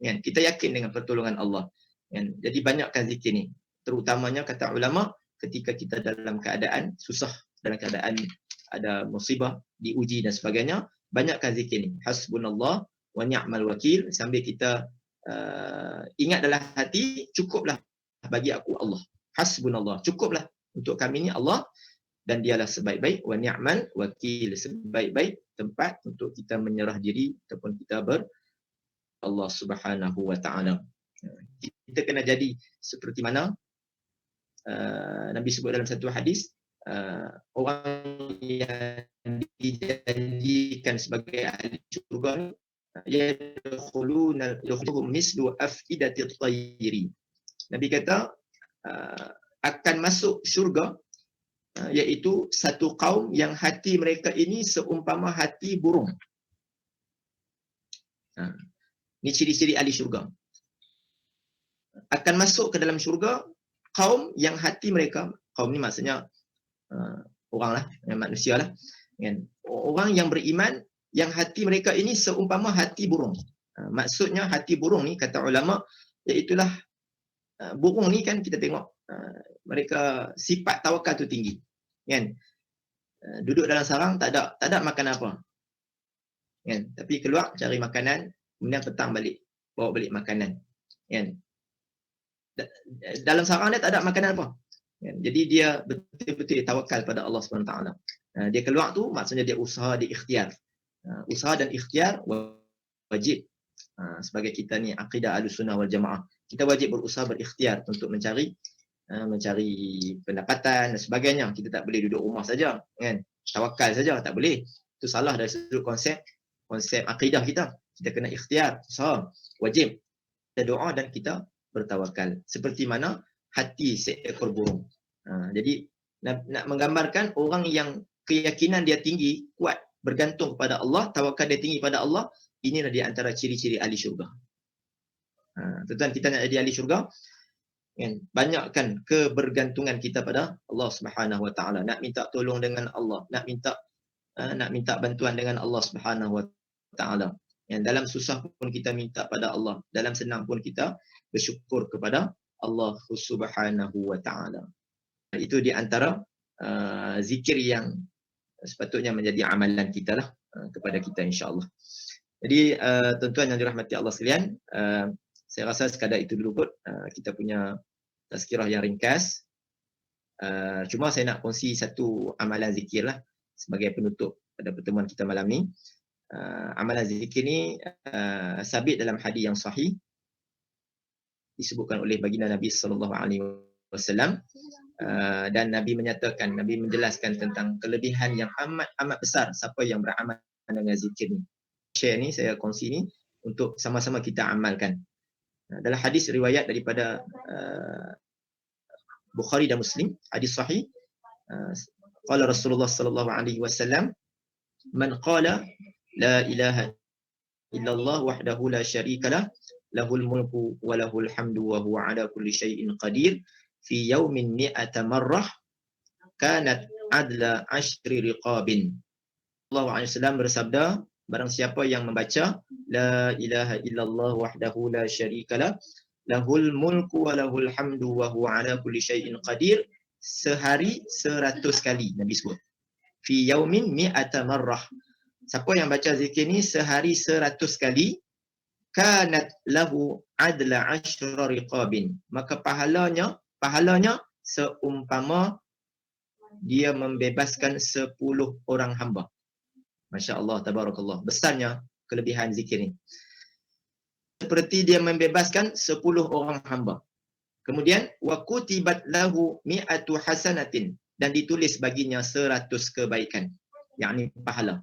Kita yakin dengan pertolongan Allah. Jadi banyakkan zikir ni. Terutamanya kata ulama, ketika kita dalam keadaan susah, dalam keadaan ada musibah, diuji dan sebagainya, banyakkan zikir ni. Hasbunallah wa ni'mal wakil, sambil kita ingat dalam hati, cukuplah bagi aku Allah. Hasbunallah, cukuplah untuk kami ni Allah, dan dialah sebaik-baik wa ni'mal wakil, sebaik-baik tempat untuk kita menyerah diri ataupun kita Allah Subhanahu wa taala. Kita kena jadi seperti mana Nabi sebut dalam satu hadis, orang yang dijanjikan sebagai ahli syurga yadkhuluna mislu afidati at-tayri. Nabi kata akan masuk syurga iaitu satu kaum yang hati mereka ini seumpama hati burung. Ini ciri-ciri ahli syurga. Akan masuk ke dalam syurga kaum yang hati mereka, kaum ni maksudnya orang lah, manusia lah, orang yang beriman yang hati mereka ini seumpama hati burung. Maksudnya hati burung ni kata ulama, iaitulah burung ni kan kita tengok mereka sifat tawakal tu tinggi, kan? Duduk dalam sarang tak ada makan apa, kan? Tapi keluar cari makanan, kemudian petang balik bawa balik makanan, kan? Dalam sarang dia tak ada makanan apa, kan? Jadi dia betul-betul tawakal pada Allah SWT. Dia keluar tu maksudnya dia usaha, dia ikhtiar. Usaha dan ikhtiar wajib. Sebagai kita ni akidah Ahlussunnah wal Jamaah, kita wajib berusaha, berikhtiar untuk mencari pendapatan dan sebagainya. Kita tak boleh duduk rumah saja, kan? Tawakal saja tak boleh. Itu salah dari sudut konsep akidah kita. Kita kena ikhtiar, usaha, wajib. Kita doa dan kita bertawakal. Seperti mana hati seekor burung. Jadi nak menggambarkan orang yang keyakinan dia tinggi, kuat, bergantung kepada Allah, tawakal dia tinggi pada Allah, inilah di antara ciri-ciri ahli syurga. Tuan-tuan, kita nak jadi ahli syurga, kan? Banyakkan kebergantungan kita pada Allah Subhanahu wa taala. Nak minta tolong dengan Allah, nak minta bantuan dengan Allah Subhanahu wa taala. Yang dalam susah pun kita minta pada Allah, dalam senang pun kita bersyukur kepada Allah Subhanahu wa taala. Itu di antara zikir yang sepatutnya menjadi amalan kita lah kepada kita, insya-Allah. Jadi tuan-tuan yang dirahmati Allah sekalian, saya rasa sekadar itu dulu kot kita punya tazkirah yang ringkas. Cuma saya nak kongsi satu amalan zikir lah sebagai penutup pada pertemuan kita malam ni. Amalan zikir ni sabit dalam hadis yang sahih, disebutkan oleh baginda Nabi SAW, dan Nabi menyatakan, Nabi menjelaskan tentang kelebihan yang amat besar siapa yang beramal dengan zikir ni. Share ni, saya kongsi ni untuk sama-sama kita amalkan. Dalam hadis riwayat daripada Bukhari dan Muslim, hadis sahih, qala Rasulullah sallallahu alaihi wasallam, man qala la ilaha illallah wahdahu la syarika lah, lahul mulku wa lahul hamdu wa huwa ala kulli syai'in qadir fi yaumin mi'ata marrah kanat adla ashri riqabin. Allah SAW bersabda, barang siapa yang membaca la ilaha illallah wahdahu la syarikalah, lahul mulku wa lahul hamdu wa huwa ala kulli syai'in qadir, sehari 100 kali Nabi sebut. Fi yaumin mi'ata marrah. Siapa yang baca zikir ni sehari 100 kali, kanat lahu adla ashra riqabin, maka pahalanya seumpama dia membebaskan 10 orang hamba. Masya Allah, tabarakallah. Besarnya kelebihan zikir ni. Seperti dia membebaskan 10 orang hamba. Kemudian wa kutibat lahu mi'atu hasanatin, dan ditulis baginya 100 kebaikan, yakni pahala.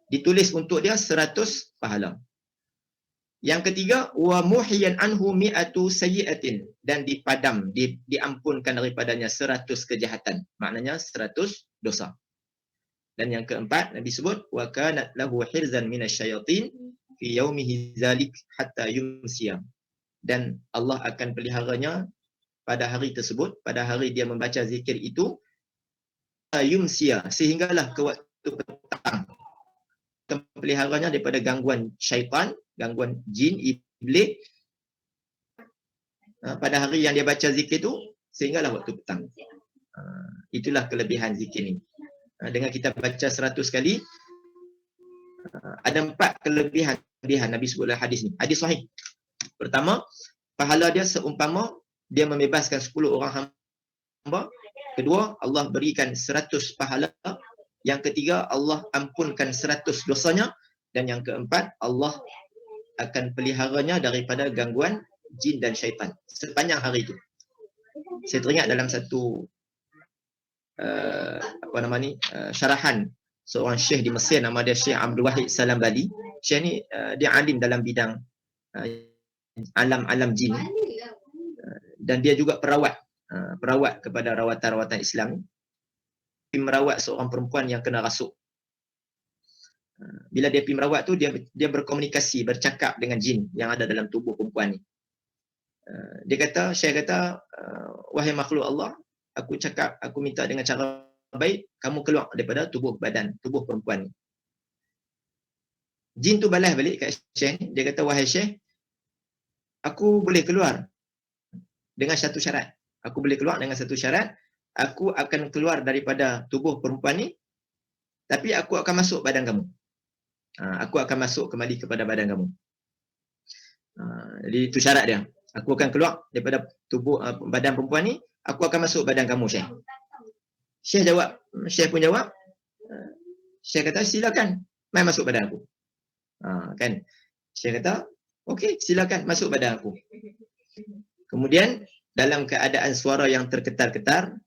Ditulis untuk dia 100 pahala. Yang ketiga, wa muhiyan anhu mi'atu sayyi'atin, dan dipadam, diampunkan daripadanya 100 kejahatan. Maknanya 100 dosa. Dan yang keempat, Nabi sebut wa kanat lahu hirzan minasyayatin fi yaumihi zalik hatta yumsiya. Dan Allah akan peliharanya pada hari tersebut, pada hari dia membaca zikir itu, yumsiya, sehinggalah ke waktu petang. Peliharanya daripada gangguan syaitan, gangguan jin, iblis, pada hari yang dia baca zikir itu, sehinggalah waktu petang. Itulah kelebihan zikir ni. Dengan kita baca 100 kali, ada 4 kelebihan Nabi sebut dalam hadis ni. Hadis sahih. Pertama, pahala dia seumpama dia membebaskan 10 orang hamba. Kedua, Allah berikan 100 pahala. Yang ketiga, Allah ampunkan 100 dosanya. Dan yang keempat, Allah akan peliharanya daripada gangguan jin dan syaitan sepanjang hari itu. Saya teringat dalam satu syarahan seorang syekh di Mesir, nama dia Syekh Abdul Wahid Salam Bali. Syekh ni dia alim dalam bidang alam jin, dan dia juga perawat kepada rawatan-rawatan Islam. Dia merawat seorang perempuan yang kena rasuk. Bila dia pergi merawat tu, dia berkomunikasi, bercakap dengan jin yang ada dalam tubuh perempuan ni. Dia kata, Syekh kata, wahai makhluk Allah, aku minta dengan cara baik, kamu keluar daripada tubuh perempuan ni. Jin tu balas balik kat Syekh ni. Dia kata, wahai Syekh, aku boleh keluar dengan satu syarat. Aku akan keluar daripada tubuh perempuan ni, tapi aku akan masuk badan kamu. Aku akan masuk kembali kepada badan kamu. Jadi itu syarat dia. Aku akan keluar daripada tubuh badan perempuan ni, aku akan masuk badan kamu, Syekh. Syekh pun jawab, Syekh kata, silakan, mai masuk badan aku. Kan? Syekh kata, okey, silakan masuk badan aku. Kemudian dalam keadaan suara yang terketar-ketar,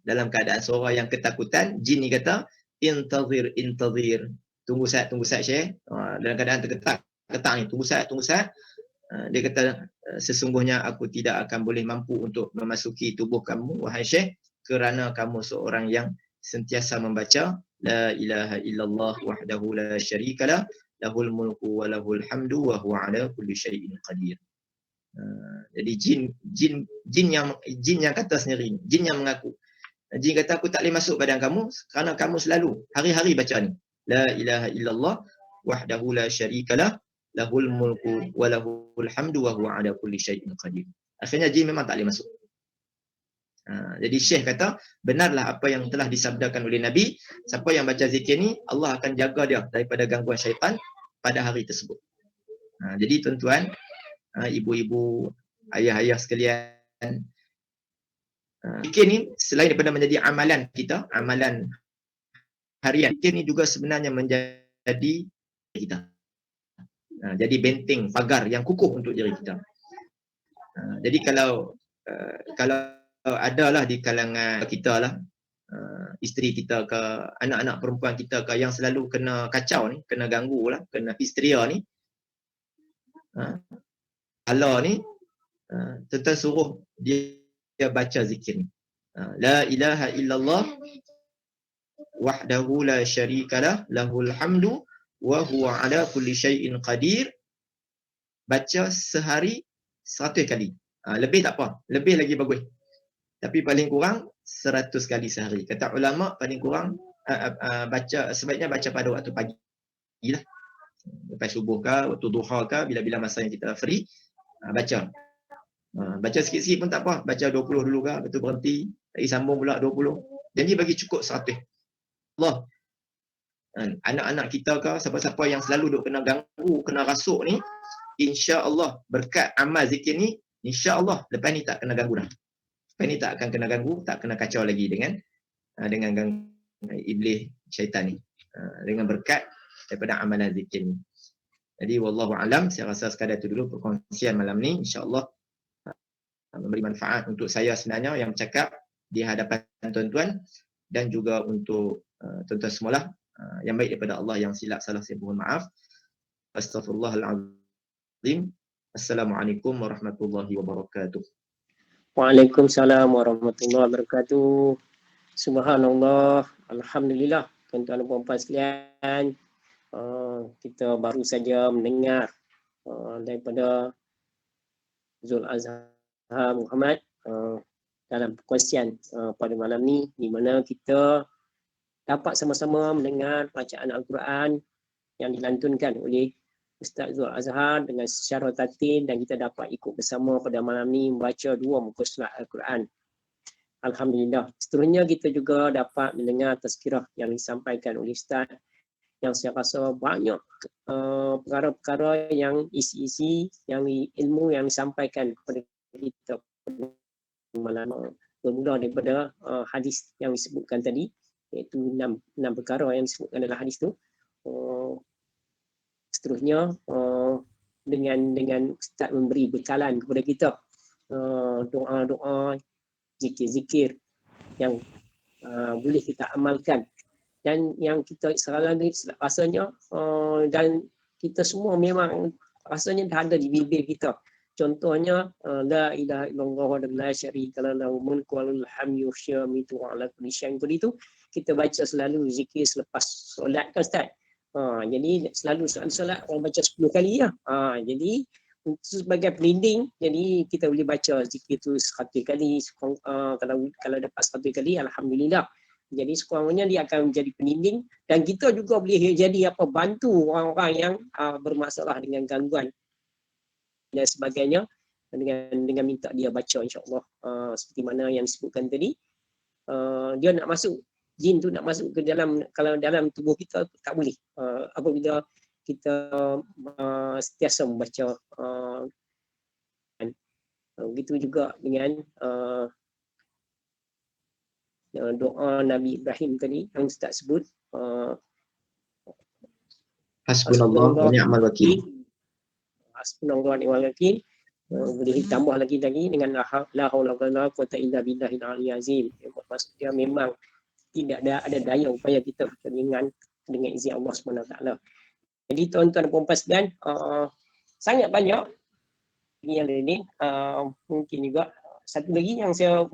dalam keadaan suara yang ketakutan, jin ni kata, intazir, tunggu saat Syekh. Dalam keadaan terketar ni, tunggu saat. Dia kata, sesungguhnya aku tidak akan boleh mampu untuk memasuki tubuh kamu, wahai Syekh, kerana kamu seorang yang sentiasa membaca la ilaha illallah wahdahu la syarikalah, lahul mulku wa lahul hamdu wa huwa ala kulli syai'in qadir. Jadi jin yang kata sendiri, jin yang mengaku. Jin kata, aku tak boleh masuk badan kamu kerana kamu selalu hari-hari baca ni, la ilaha illallah wahdahu la syarikalah, lahul mulku wa lahul hamdu wa huwa ala kulli syai'in qadir. Akhirnya jin memang tak boleh masuk. Jadi Syekh kata, benarlah apa yang telah disabdakan oleh Nabi, siapa yang baca zikir ni, Allah akan jaga dia daripada gangguan syaitan pada hari tersebut. Jadi tuan-tuan, ibu-ibu, ayah-ayah sekalian, zikir ni selain daripada menjadi amalan kita, amalan harian, zikir ni juga sebenarnya menjadi kita. Jadi benteng, pagar yang kukuh untuk diri kita. Jadi kalau adalah di kalangan kita lah, isteri kita ke, anak-anak perempuan kita ke, yang selalu kena kacau ni, kena ganggu lah, kena histeria ni, Allah ni, tentang suruh dia baca zikir ni. La ilaha illallah wahdahu la syarikalah, lahul hamdu wa huwa ala kulli syai'in qadir. Baca sehari 100 kali. Lebih tak apa, lebih lagi bagus. Tapi paling kurang 100 kali sehari. Kata ulama, paling kurang sebaiknya baca pada waktu pagi lah. Lepas subuh ke, waktu duha ke, bila-bila masa yang kita free, baca. Baca sikit-sikit pun tak apa. Baca 20 dulu ke, betul berhenti, lagi sambung pula 20. Jadi bagi cukup 100. Allah, anak-anak kita ke, siapa-siapa yang selalu duk kena ganggu, kena rasuk ni, insya-Allah berkat amal zikir ni, insya-Allah lepas ni tak kena ganggu dah. Lepas ni tak akan kena ganggu, tak kena kacau lagi dengan gangguan iblis syaitan ni. dengan berkat daripada amalan zikir ni. Jadi wallahu alam, saya rasa sekadar itu dulu perkongsian malam ni, insya-Allah memberi manfaat untuk saya sebenarnya yang bercakap di hadapan tuan-tuan dan juga untuk tuan-tuan semualah. Yang baik daripada Allah, yang silap salah saya mohon maaf. Astaghfirullahalazim. Assalamualaikum warahmatullahi wabarakatuh. Waalaikumsalam warahmatullahi wabarakatuh. Subhanallah, alhamdulillah, tuan-tuan dan puan-puan sekalian. Kita baru saja mendengar daripada Zul Azhar Muhammad dalam perkongsian pada malam ni, di mana kita dapat sama-sama mendengar bacaan Al-Quran yang dilantunkan oleh Ustaz Zul Azhar dengan secara tartil, dan kita dapat ikut bersama pada malam ni membaca 2 muka surat Al-Quran. Alhamdulillah. Seterusnya kita juga dapat mendengar tazkirah yang disampaikan oleh Ustaz, yang saya rasa banyak perkara-perkara yang isi-isi yang ilmu yang disampaikan kepada kita malam. Bermula daripada hadis yang disebutkan tadi, iaitu 6 perkara yang disebutkan dalam hadis tu. Seterusnya dengan Ustaz memberi bekalan kepada kita doa-doa, zikir-zikir yang boleh kita amalkan, dan yang kita sekarang ni rasanya dan kita semua memang rasanya dah ada di bibir kita. Contohnya la ilaha illallah wa la syarika lahu mulku wa lahul hamdu wa syamitu ala kulli syai'in qadir, itu kita baca selalu zikir selepas solat kan Ustaz. Jadi selalu solat orang baca 10 kali ya. Jadi sebagai pelinding, jadi kita boleh baca zikir tu 100 kali. Kalau dapat 100 kali, alhamdulillah. Jadi sekurang-kurangnya dia akan menjadi pelinding, dan kita juga boleh jadi bantu orang-orang yang bermasalah dengan gangguan dan sebagainya, dengan minta dia baca, insya-Allah. Seperti mana yang disebutkan tadi, dia nak masuk, jin tu nak masuk ke dalam, kalau dalam tubuh kita tak boleh apabila kita sentiasa membaca. Begitu juga dengan doa Nabi Ibrahim tadi yang Ustaz sebut, Hasbunallah wa ni'mal wakil. Hasbunallah wa ni'mal wakil. Boleh ditambah lagi dengan la haula wa la quwwata illa billahil aliyyil azim. Maksud dia memang tidak ada daya upaya kita dengan izin Allah SWT. Jadi tuan-tuan dan puan-puan sekalian, sangat banyak yang lain. Mungkin juga satu lagi yang saya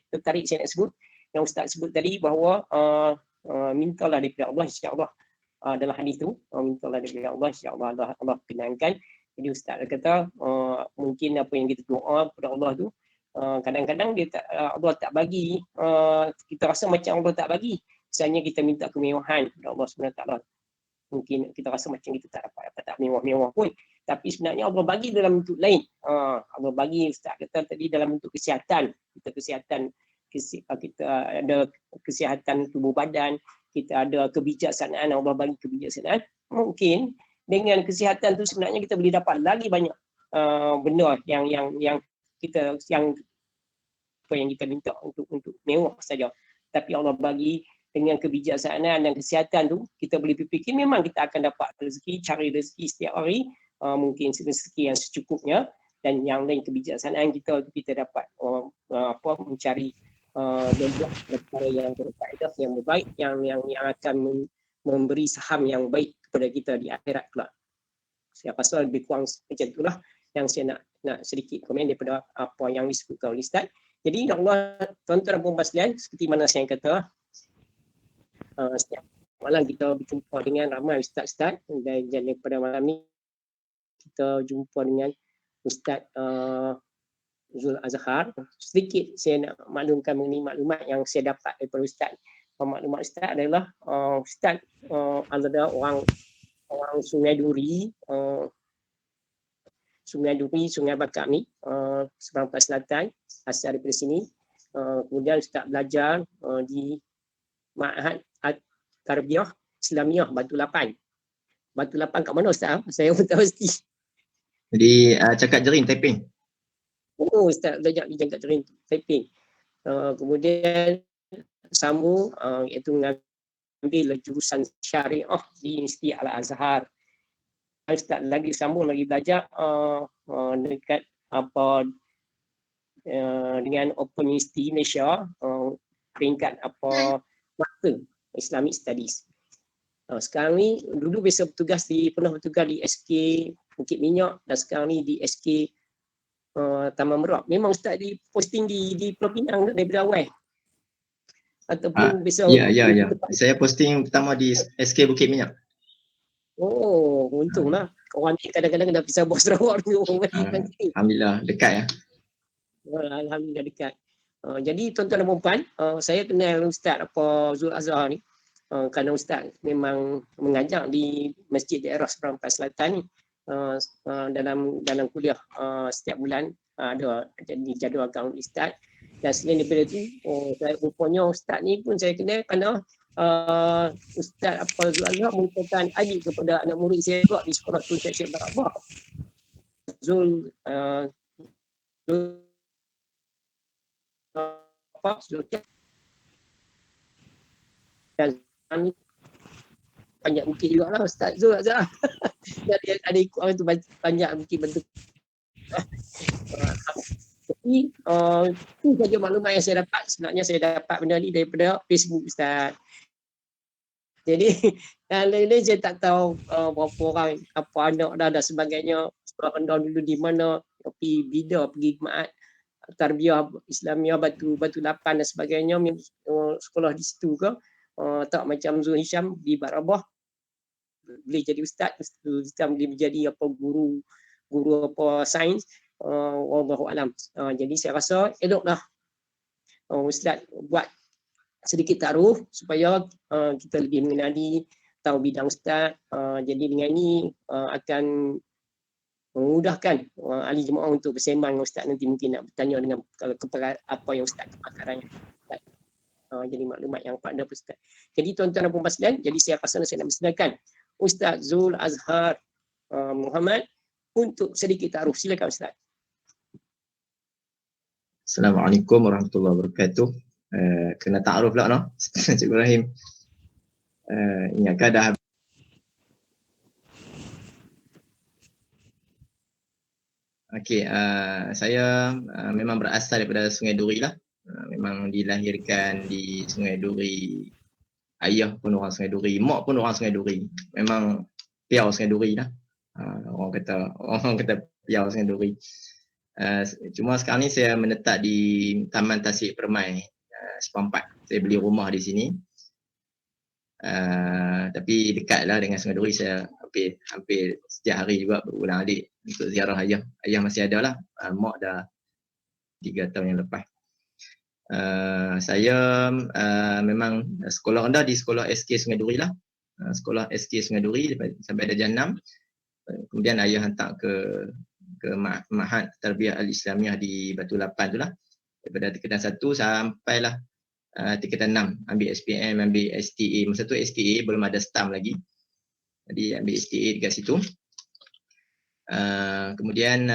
tertarik saya nak sebut, yang Ustaz sebut tadi, bahawa mintalah daripada Allah, insya-Allah. Dalam hadis tu, mintalah daripada Allah, insya-Allah Allah kenangkan. Jadi Ustaz kata mungkin apa yang kita doa kepada Allah tu, kadang-kadang Allah tak bagi, kita rasa macam Allah tak bagi. Misalnya kita minta kemewahan kepada Allah SWT, mungkin kita rasa macam kita tak dapat mewah-mewah pun, tapi sebenarnya Allah bagi dalam bentuk lain. Allah bagi, Ustaz kata tadi, dalam bentuk kesihatan. Kita ada kesihatan tubuh badan, kita ada kebijaksanaan, Allah bagi kebijaksanaan. Mungkin dengan kesihatan tu sebenarnya kita boleh dapat lagi banyak benda yang kita apa yang kita minta untuk mewah saja. Tapi Allah bagi dengan kebijaksanaan dan kesihatan tu, kita boleh fikir memang kita akan dapat rezeki, cari rezeki setiap hari, mungkin rezeki yang secukupnya, dan yang lain kebijaksanaan kita dapat mencari perkara yang berfaedah, yang baik, yang akan memberi saham yang baik kepada kita di akhirat kelak. Saya rasa lebih kurang macam itulah yang saya nak sedikit komen daripada apa yang disebutkan oleh Ustaz. Jadi insya-Allah tuan-tuan dan puan-puan sekalian, seperti mana saya kata, setiap malam kita berjumpa dengan ramai ustaz-ustaz, dan daripada malam ni kita jumpa dengan Ustaz Zul Azhar. Sedikit saya nak maklumkan mengenai maklumat yang saya dapat daripada Ustaz. Maklumat Ustaz adalah Ustaz adalah orang Sungai Duri, Sungai Bakar ni, Seberang Selatan, asal daripada sini. Kemudian Ustaz belajar di Ma'had Tarbiyah Islamiyah Batu Lapan. Batu Lapan kat mana Ustaz? Saya pun tak pasti. Jadi Cakap Jerin, Taiping. Oh, Ustaz belajar di Cakap Jerin, Taiping. Kemudian sambung iaitu ambil jurusan syariah di Universiti Al-Azhar. Ustaz lagi sambung lagi belajar dekat dengan Open University Malaysia, peringkat master Islamic Studies. Sekarang ni dulu biasa pernah bertugas di SK Bukit Minyak dan sekarang ni di SK Taman Merak. Memang Ustaz di posting di Pulau Pinang daripada awal. Ataupun biasa Ya. Saya posting pertama di SK Bukit Minyak. Oh, untunglah. Orang ni kadang-kadang dah pisah bos Sarawak dulu. Alhamdulillah, dekat ya. Alhamdulillah dekat. Jadi tuan-tuan dan puan, saya kenal Ustaz Zul Azhar ni kerana Ustaz memang mengajar di Masjid Daerah Seberang Selatan ni dalam kuliah setiap bulan ada jadi jadualkan Ustaz. Dan selain daripada itu, saya rupanya Ustaz ni pun saya kenal kerana Ustaz Zul Azhar merupakan adik kepada anak murid saya juga di sekolah tu Syekh Barabah. Zul dan banyak bukit juga lah Ustaz Zul Azhar. Jadi ada ikut orang tu banyak bukit bentuk. Tapi itu saja maklumat yang saya dapat. Sebenarnya saya dapat benda ni daripada Facebook Ustaz. Jadi yang lain-lain saya tak tahu berapa orang, apa anak dah dan sebagainya. Sekolah rendah dulu di mana, tapi bida pergi jemaat Tarbiyah Islamiah Batu Lapan dan sebagainya, sekolah di situ ke. Tak macam Zul Hisham di Barabah boleh jadi ustaz boleh menjadi guru sains. Wallahu alam. Jadi saya rasa eloklah ustaz buat sedikit taruh supaya kita lebih mengenali tahu bidang ustaz. Jadi dengan ini akan memudahkan ahli jemaah untuk bersembang dengan ustaz nanti, mungkin nak bertanya dengan kepada apa yang ustaz kepakarannya. Jadi maklumat yang pada ustaz. Jadi tuan-tuan dan puan-puan sekalian, jadi saya rasa saya nak persilakan Ustaz Zul Azhar Muhammad untuk sedikit taruh. Silakan Ustaz. Assalamualaikum warahmatullahi wabarakatuh. Kena ta'aruf pula no. Cikgu Ibrahim. Ingatkan dah. Okey, saya memang berasal daripada Sungai Duri lah. Memang dilahirkan di Sungai Duri. Ayah pun orang Sungai Duri, mak pun orang Sungai Duri. Memang piau Sungai Duri lah. Orang kata piau Sungai Duri. Cuma sekarang ni saya menetap di Taman Tasik Permai, Sepampat. Saya beli rumah di sini. Tapi dekatlah dengan Sungai Duri. Saya hampir setiap hari juga berulang alik untuk ziarah ayah. Ayah masih ada lah. Mak dah 3 tahun yang lepas. Saya memang sekolah rendah di sekolah SK Sungai Duri lah. Sekolah SK Sungai Duri sampai darjah 6. Kemudian ayah hantar ke Ma'had Tarbiyah Al-Islamiah di Batu Lapan tu lah. Daripada tingkatan 1 sampailah tingkatan 6. Ambil SPM, ambil STA. Masa tu STA belum ada STAM lagi. Jadi ambil STA dekat situ. Kemudian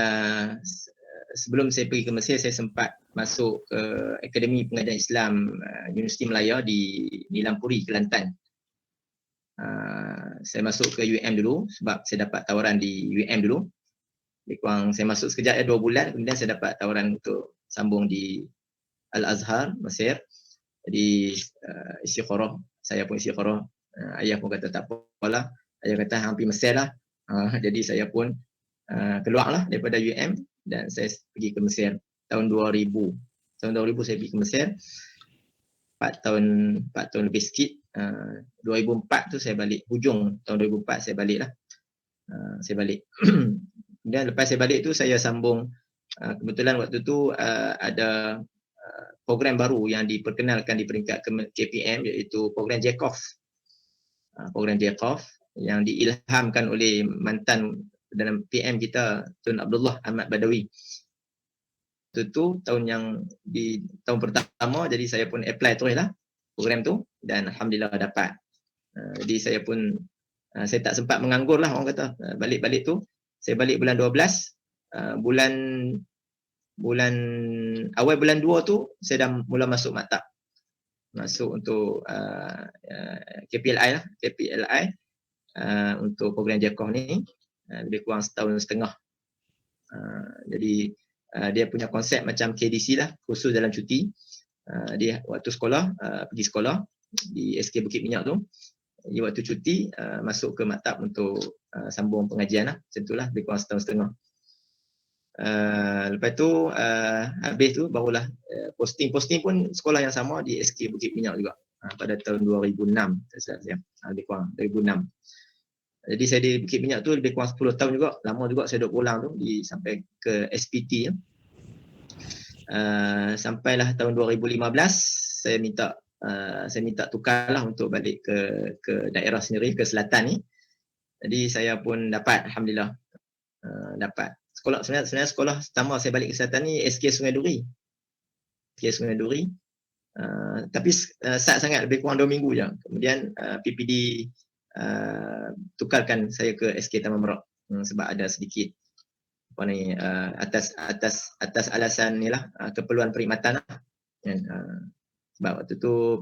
sebelum saya pergi ke Mesir, saya sempat masuk ke Akademi Pengajian Islam Universiti Melaya di Lampuri, Kelantan. Saya masuk ke UM dulu sebab saya dapat tawaran di UM dulu. Saya masuk sekejap 2 bulan, kemudian saya dapat tawaran untuk sambung di Al-Azhar, Mesir. Jadi istikharah, saya pun istikharah. Ayah pun kata tak apalah. Ayah kata hampir Mesir lah. Jadi saya pun keluarlah daripada UM dan saya pergi ke Mesir tahun 2000. Tahun 2000 saya pergi ke Mesir. 4 tahun lebih sikit. 2004 tu saya balik. Hujung tahun 2004 saya balik lah. Saya balik. Kemudian lepas saya balik tu saya sambung. Kebetulan waktu tu ada program baru yang diperkenalkan di peringkat KPM, iaitu program JECOF. Program JECOF yang diilhamkan oleh mantan dalam PM kita Tun Abdullah Ahmad Badawi. Itu tahun pertama, jadi saya pun apply terus lah program tu dan alhamdulillah dapat. Jadi saya pun saya tak sempat menganggur lah, orang kata. Balik tu saya balik bulan 12. Awal bulan 2 tu saya dah mula masuk maktab. masuk untuk KPLI lah, untuk program JAKOH ni lebih kurang setahun setengah. Jadi dia punya konsep macam KDC lah, khusus dalam cuti. Dia waktu sekolah, pergi sekolah di SK Bukit Minyak tu, dia waktu cuti masuk ke maktab untuk sambung pengajian lah, macam itulah, lebih kurang setahun setengah. Lepas tu habis tu barulah posting pun sekolah yang sama di SK Bukit Minyak juga pada tahun 2006, lebih kurang 2006. Jadi saya di Bukit Minyak tu lebih kurang 10 tahun juga, lama juga saya duduk pulang tu sampai ke SPT. Sampailah tahun 2015 saya minta tukarlah untuk balik ke daerah sendiri, ke selatan ni. Jadi saya pun dapat, alhamdulillah, dapat sebenarnya sekolah pertama saya balik ke selatan ni SK Sungai Duri. Tapi sat sangat, lebih kurang 2 minggu je. Kemudian PPD tukarkan saya ke SK Taman Merak sebab ada sedikit atas alasan ni lah, keperluan perkhidmatan lah. Sebab waktu tu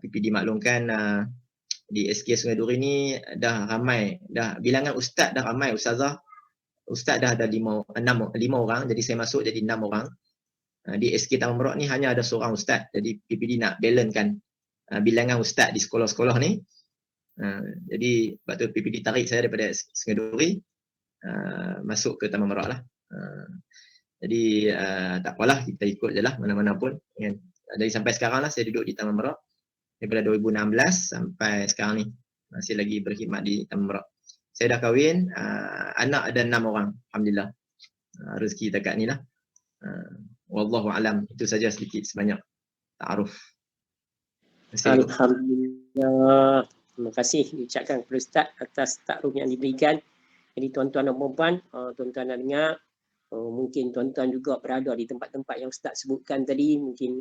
PPD maklumkan di SK Sungai Duri ni dah ramai, dah bilangan ustaz dah ramai, ustaz dah ada 5 orang, jadi saya masuk jadi 6 orang. Di SK Taman Merak ni hanya ada seorang ustaz, jadi PPD nak balancekan bilangan ustaz di sekolah-sekolah ni. Jadi sebab tu PPD tarik saya daripada Sungai Duri masuk ke Taman Merak lah. Jadi tak apalah, kita ikut je lah mana-mana pun. Jadi sampai sekarang lah saya duduk di Taman Merak daripada 2016 sampai sekarang ni, masih lagi berkhidmat di Taman Merak. Saya dah kahwin, anak ada 6 orang, alhamdulillah. Rezeki dekat ni lah. Wallahu alam, itu saja sedikit sebanyak ta'aruf. Alhamdulillah. Terima kasih diucapkan kepada Ustaz atas ta'aruf yang diberikan. Jadi tuan-tuan dan puan-puan, tuan-tuan dah dengar, mungkin tuan-tuan juga berada di tempat-tempat yang Ustaz sebutkan tadi, mungkin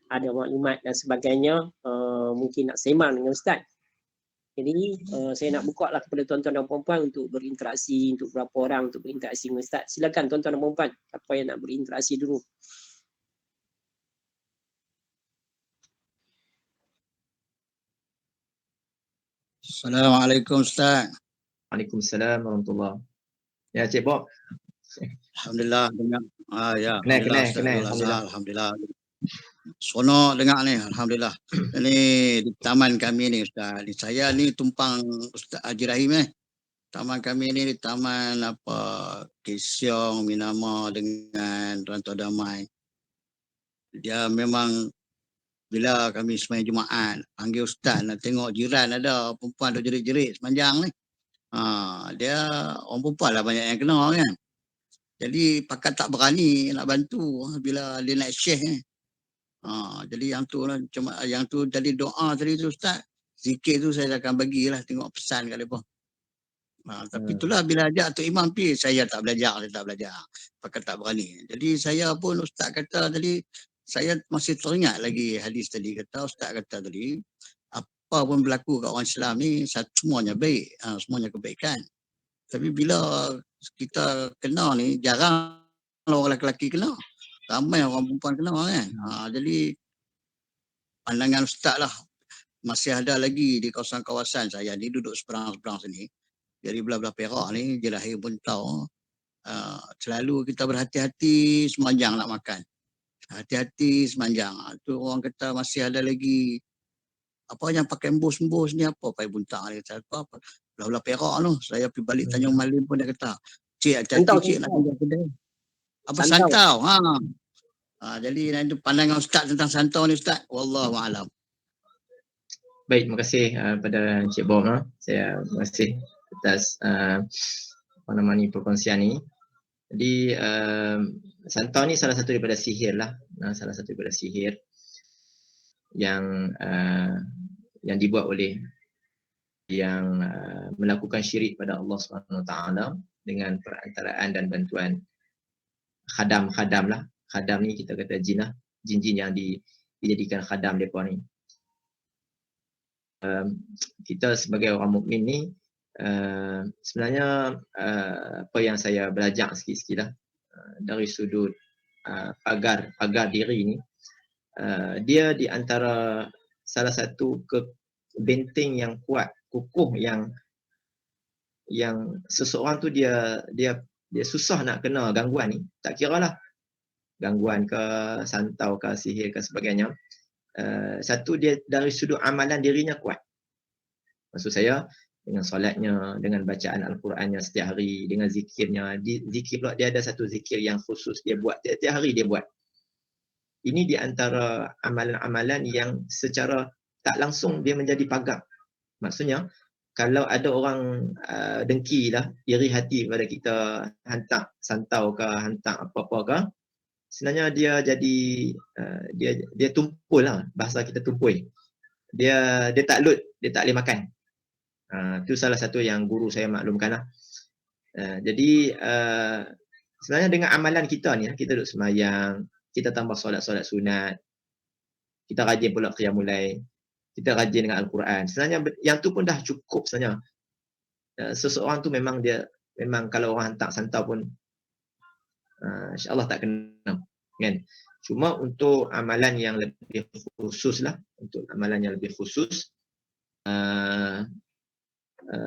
ada maklumat dan sebagainya, mungkin nak sembang dengan Ustaz. Jadi saya nak buka lah kepada tuan-tuan dan puan-puan untuk berinteraksi, untuk berapa orang untuk berinteraksi dengan Ustaz. Silakan tuan-tuan dan puan-puan, apa yang nak berinteraksi dulu. Assalamualaikum Ustaz. Waalaikumsalam warahmatullahi. Ya Cik Bob. Alhamdulillah dengar. Ya. Alhamdulillah. Alhamdulillah. Seronok dengar ni, alhamdulillah. Ini di taman kami ni Ustaz. Saya ni tumpang Ustaz Haji Rahim ni. Taman kami ni di taman Kisiong, Minama dengan Rantau Damai. Dia memang bila kami sembahyang Jumaat panggil Ustaz nak tengok jiran ada perempuan duk jerit-jerit sepanjang ni. Dia orang perempuan lah banyak yang kena kan. Jadi pakat tak berani nak bantu bila dia naik syekh ni. Jadi yang tu lah, cuma yang tu tadi doa tadi tu Ustaz, zikir tu saya akan bagilah, tengok pesan kat depa. Tapi itulah bila ajak Tok Imam pergi, saya tak belajar. Pakat tak berani. Jadi saya pun Ustaz kata tadi, saya masih teringat lagi hadis tadi, kata Ustaz kata tadi, apa pun berlaku kat orang Islam ni semuanya baik, semuanya kebaikan. Tapi bila kita kena ni, jarang orang lelaki kena. Ramai orang perempuan kena kan. Jadi pandangan Ustaz lah, masih ada lagi di kawasan-kawasan saya ni, duduk seberang-seberang sini. Dari belah-belah Perak ni, je lahir pun tahu. Selalu kita berhati-hati semanjang nak makan. Hati-hati semanjang. Tu orang kata masih ada lagi apa yang pakai embus-embus ni, apa pakai buntang ni, apa belah-belah Perak tu. Saya pergi balik Tanjung Malim pun dia kata, "Cik, hati-hati cik nak kerja kedai." Apa santau? Jadi itu pandangan Ustaz tentang santau ni Ustaz. Wallahu a'lam. Baik, terima kasih pada Encik Bob. Saya terima kasih atas perkongsian ni. Jadi santau ni salah satu daripada sihir lah. Salah satu daripada sihir yang dibuat oleh yang melakukan syirik pada Allah SWT dengan perantaraan dan bantuan khadam lah. Khadam ni kita kata jin lah, jin-jin yang dijadikan khadam mereka ni. Kita sebagai orang mukmin ni sebenarnya apa yang saya belajar sikit-sikit lah dari sudut pagar diri ni, dia di antara salah satu benteng yang kuat, kukuh yang seseorang tu dia susah nak kena gangguan ni. Tak kira lah gangguan ke, santau ke, sihir ke sebagainya. Satu, dia dari sudut amalan dirinya kuat. Maksud saya dengan solatnya, dengan bacaan Al-Qurannya setiap hari, dengan zikirnya. Zikir pula dia ada satu zikir yang khusus dia buat, setiap hari dia buat. Ini di antara amalan-amalan yang secara tak langsung dia menjadi pagar. Maksudnya kalau ada orang dengki lah, iri hati pada kita, hantar santau ke, hantar apa-apa ke, sebenarnya dia jadi dia tumpul lah, bahasa kita tumpul. Dia tak lut, dia tak boleh makan. Itu salah satu yang guru saya maklumkan lah. Jadi sebenarnya dengan amalan kita ni, kita duduk semayang, kita tambah solat-solat sunat, kita rajin pula qiyamul lail, kita rajin dengan Al-Quran. Sebenarnya yang tu pun dah cukup sebenarnya. Seseorang tu memang kalau orang hantar santau pun insya-Allah tak kena, kan? Cuma untuk amalan yang lebih khusus lah,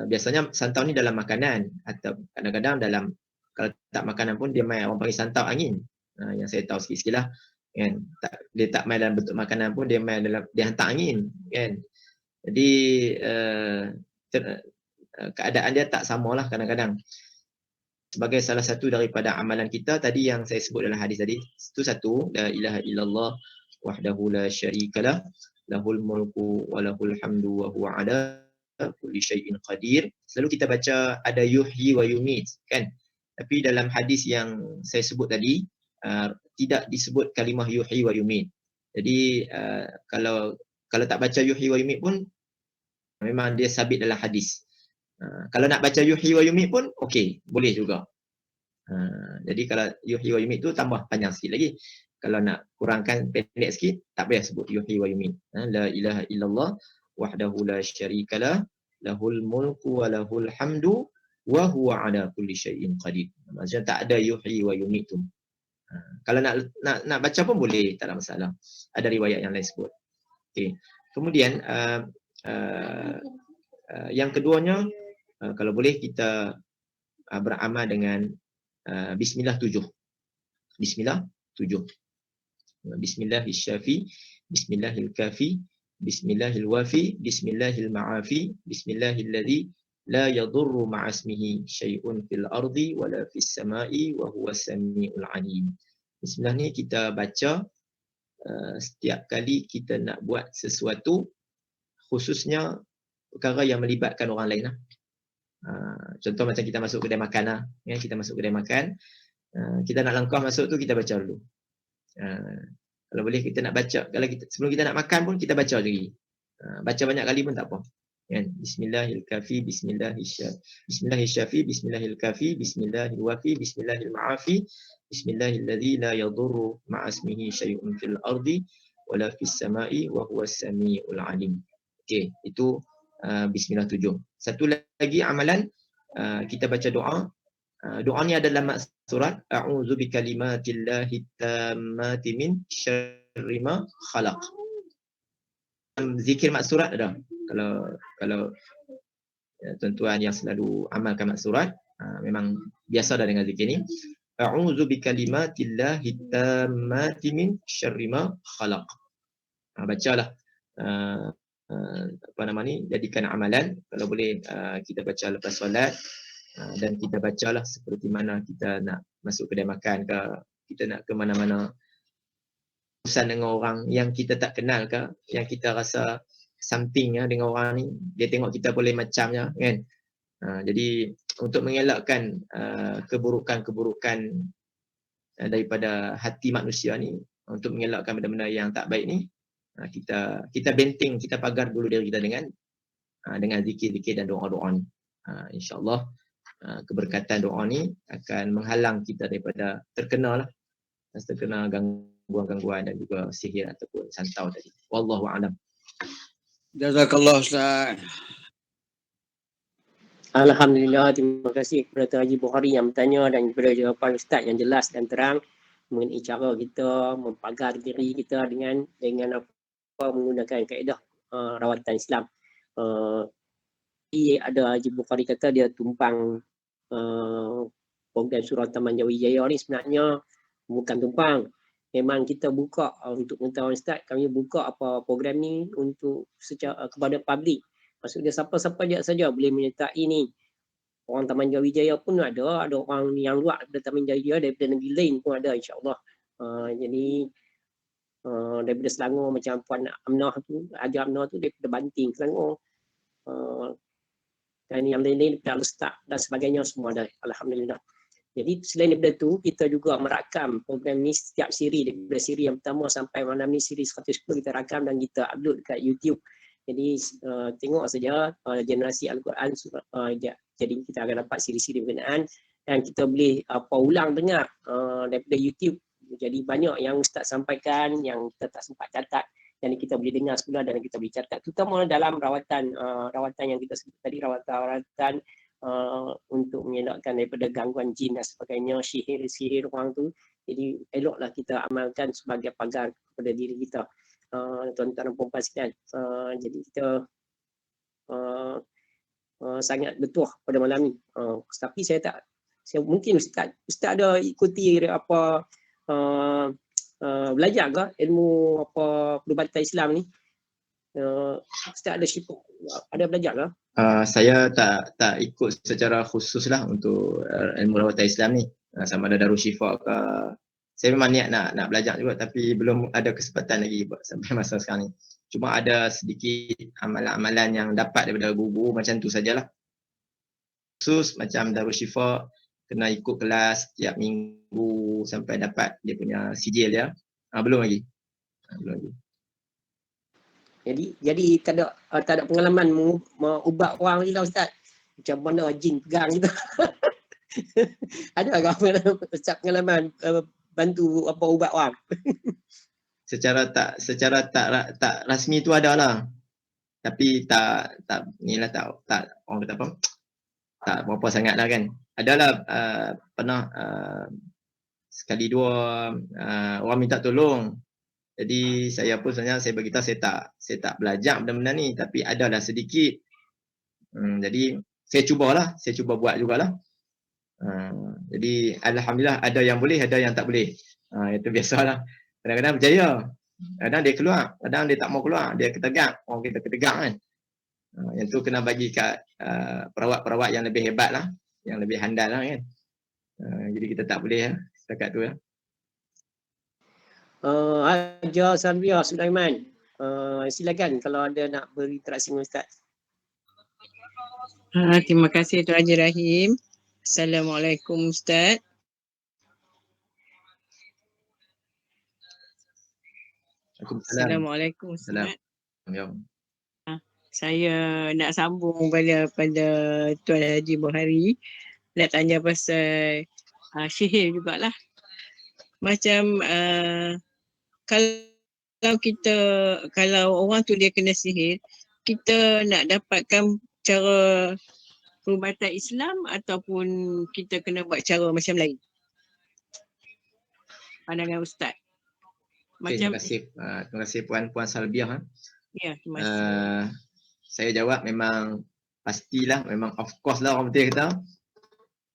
biasanya santau ni dalam makanan, atau kadang-kadang dalam, kalau tak makanan pun dia main, orang panggil santau angin. Yang saya tahu sikit-sikit lah, kan? Dia tak main dalam bentuk makanan pun, dia main dalam, dia hantar angin, kan? Jadi keadaan dia tak samalah kadang-kadang. Sebagai salah satu daripada amalan kita tadi yang saya sebut dalam hadis tadi, itu satu, la ilaha illallah wahdahu la syarikalah, lahul mulku wa lahul hamdu wa huwa ala kulli syai'in qadir. Selalu kita baca ada yuhyi wa yumit, kan? Tapi dalam hadis yang saya sebut tadi tidak disebut kalimah yuhyi wa yumit. Jadi kalau tak baca yuhyi wa yumit pun memang dia sabit dalam hadis. Kalau nak baca yuhyi wa yumit pun okey, boleh juga. Jadi kalau yuhyi wa yumit tu tambah panjang sikit lagi. Kalau nak kurangkan pendek sikit, tak payah sebut yuhyi wa yumit. La ilaha illallah wahdahu la syarikalah, lahul mulku wa lahul hamdu wa huwa ala kulli syai'in qadir. Maksudnya tak ada yuhyi wa yumit tu. Kalau nak baca pun boleh, tak ada masalah. Ada riwayat yang lain sebut. Okey. Kemudian yang keduanya, kalau boleh kita beramal dengan bismillah 7. Bismillah 7. Bismillahirrahmanirrahim, bismillahirkafi, bismillahirwafi, bismillahirma'afi, bismillahilladzi la yadurru ma'asmihi syai'un fil ardi wala fis sama'i wa huwas samiul alim. Bismillah ni kita baca setiap kali kita nak buat sesuatu, khususnya perkara yang melibatkan orang lain lah. Contoh macam kita masuk kedai makan lah, ya, kita masuk kedai makan, kita nak langkah masuk tu kita baca dulu. Kalau boleh kita nak baca, kalau sebelum kita nak makan pun kita baca lagi. Baca banyak kali pun tak apa. Kan? Bismillahirkafi, bismillahirkafi, bismillahirkafi, bismillahirwafi, bismillahirma'afi, bismillahilladzi la yadurru ma'asmihi syai'un fil ardi wala fis sama'i wa huwas samiul alim. Okey, itu bismillah 7. Satu lagi amalan, kita baca doa. Doa ni adalah maksud surat a'udzu bikalimatillahi tammati min syarri ma khalaq. Zikir maksurat ada. Kalau tuan-tuan yang selalu amalkan maksurat, memang biasa dah dengan zikir ni. A'udzu bikalimatillahi tammati min syarri ma khalaq. Bacalah jadikan amalan. Kalau boleh kita baca lepas solat, dan kita bacalah seperti mana kita nak masuk kedai makan ke, kita nak ke mana-mana urusan dengan orang yang kita tak kenal ke, yang kita rasa something dengan orang ni, dia tengok kita boleh macamnya, kan? Jadi untuk mengelakkan keburukan-keburukan daripada hati manusia ni, untuk mengelakkan benda-benda yang tak baik ni, kita benteng, kita pagar dulu diri kita dengan zikir-zikir dan doa-doa ni. InsyaAllah keberkatan doa ni akan menghalang kita daripada terkena gangguan-gangguan dan juga sihir ataupun santau tadi. Wallahu a'lam. Jazakallah Ustaz. Alhamdulillah, terima kasih kepada Haji Bukhari yang bertanya dan kepada jawapan Ustaz yang jelas dan terang. mengenai cara kita mempagar diri kita dengan apa menggunakan kaedah rawatan Islam. Ada Haji Bukhari kata dia tumpang program Surau Taman Jawijaya ni sebenarnya bukan tumpang. Memang kita buka untuk pengetahuan Ustaz, kami buka apa program ni untuk secara kepada publik. Maksudnya siapa-siapa saja boleh menyertai ni. Orang Taman Jawijaya pun ada orang yang luar daripada Taman Jawijaya, daripada negeri lain pun ada, insya-Allah. Jadi daripada Selangor macam Puan Amnah tu, Haji Amnah tu daripada Banting, Selangor. Dan yang lain-lain daripada Al-Ustaz dan sebagainya semua ada, alhamdulillah. Jadi selain daripada tu, kita juga merakam program ni setiap siri, daripada siri yang pertama sampai malam ni siri 110 kita rakam dan kita upload dekat YouTube. Jadi tengok saja generasi Al-Quran, jadi kita akan dapat siri-siri berkenaan dan kita boleh ulang dengar daripada YouTube. Jadi banyak yang Ustaz sampaikan yang kita tak sempat catat, jadi kita boleh dengar semula dan kita boleh catat, terutama dalam rawatan yang kita sebut tadi, rawatan untuk mengelakkan daripada gangguan jin dan sebagainya, sihir orang tu. Jadi eloklah kita amalkan sebagai pagar kepada diri kita, tuan-tuan dan puan-puan sekalian. Jadi kita sangat betul pada malam ni. Tapi saya mungkin Ustaz ada ikuti apa belajar ke ilmu apa perubatan Islam ni? Ustaz ada belajar ke? Saya tak ikut secara khusus lah untuk ilmu rawatan Islam ni. Sama ada Darul Syifa ke. Saya memang niat nak belajar juga tapi belum ada kesempatan lagi sampai masa sekarang ni. Cuma ada sedikit amalan-amalan yang dapat daripada guru macam tu sajalah. Khusus macam Darul Syifa kena ikut kelas setiap minggu sampai dapat dia punya sijil dia. Belum lagi. Jadi tak ada pengalaman ubat orang ni lah Ustaz. Macam mana jin pegang kita. Ada ke Ustaz pengalaman bantu apa ubat orang? Secara tak rasmi tu ada lah. Tapi tak orang kata apa? Tak berapa sangat lah kan. Adalah pernah sekali dua orang minta tolong. Jadi saya pun sebenarnya saya beritahu saya tak belajar benda-benda ni tapi adalah sedikit. Jadi saya cuba buat jugalah. Jadi alhamdulillah ada yang boleh, ada yang tak boleh. Itu biasalah. Kadang-kadang berjaya. Kadang dia keluar, kadang dia tak mau keluar, dia ketegak. Orang kita ketegak kan. Yang tu kena bagi kat perawat-perawat yang lebih hebat lah, yang lebih handal lah kan. Jadi kita tak boleh lah setakat tu lah. Haja Salvia Sulaiman, silakan kalau ada nak berinteraksi dengan Ustaz. Terima kasih Tuan Haji Rahim. Assalamualaikum Ustaz. Assalamualaikum Ustaz. Saya nak sambung pada Tuan Haji Bukhari, nak tanya pasal sihir jugalah. Macam kalau orang tu dia kena sihir, kita nak dapatkan cara perubatan Islam ataupun kita kena buat cara macam lain? Pandangan Ustaz. Macam terima kasih Puan Salbiah. Ya, terima kasih. Saya jawab memang pastilah, memang of course lah orang betul kata.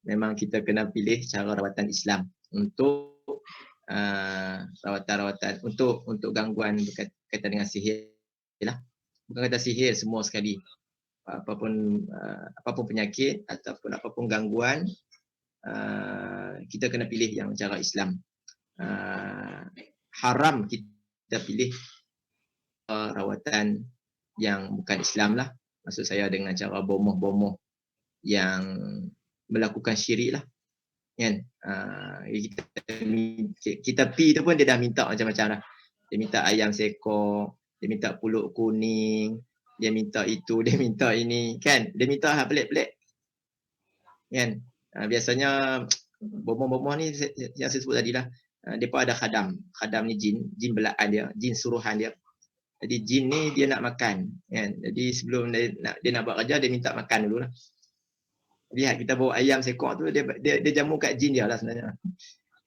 Memang kita kena pilih cara rawatan Islam untuk rawatan untuk gangguan berkaitan dengan sihir lah. Bukan kata sihir semua sekali. Apapun penyakit ataupun apapun gangguan, kita kena pilih yang cara Islam. Haram kita pilih rawatan yang bukan Islam lah. Maksud saya dengan cara bomoh-bomoh yang melakukan syirik lah. Kan? Kita pi tu pun dia dah minta macam-macam lah. Dia minta ayam seekor, dia minta pulut kuning, dia minta itu, dia minta ini, kan? Dia minta hal pelik-pelik. Kan? Biasanya bomoh-bomoh ni yang saya sebut tadi lah. Depa ada khadam. Khadam ni jin belaan dia, jin suruhan dia. Jadi jin ni dia nak makan, kan? Jadi sebelum dia nak buat kerja, dia minta makan dulu lah. Lihat kita bawa ayam seekor tu, dia jamu kat jin dia lah sebenarnya.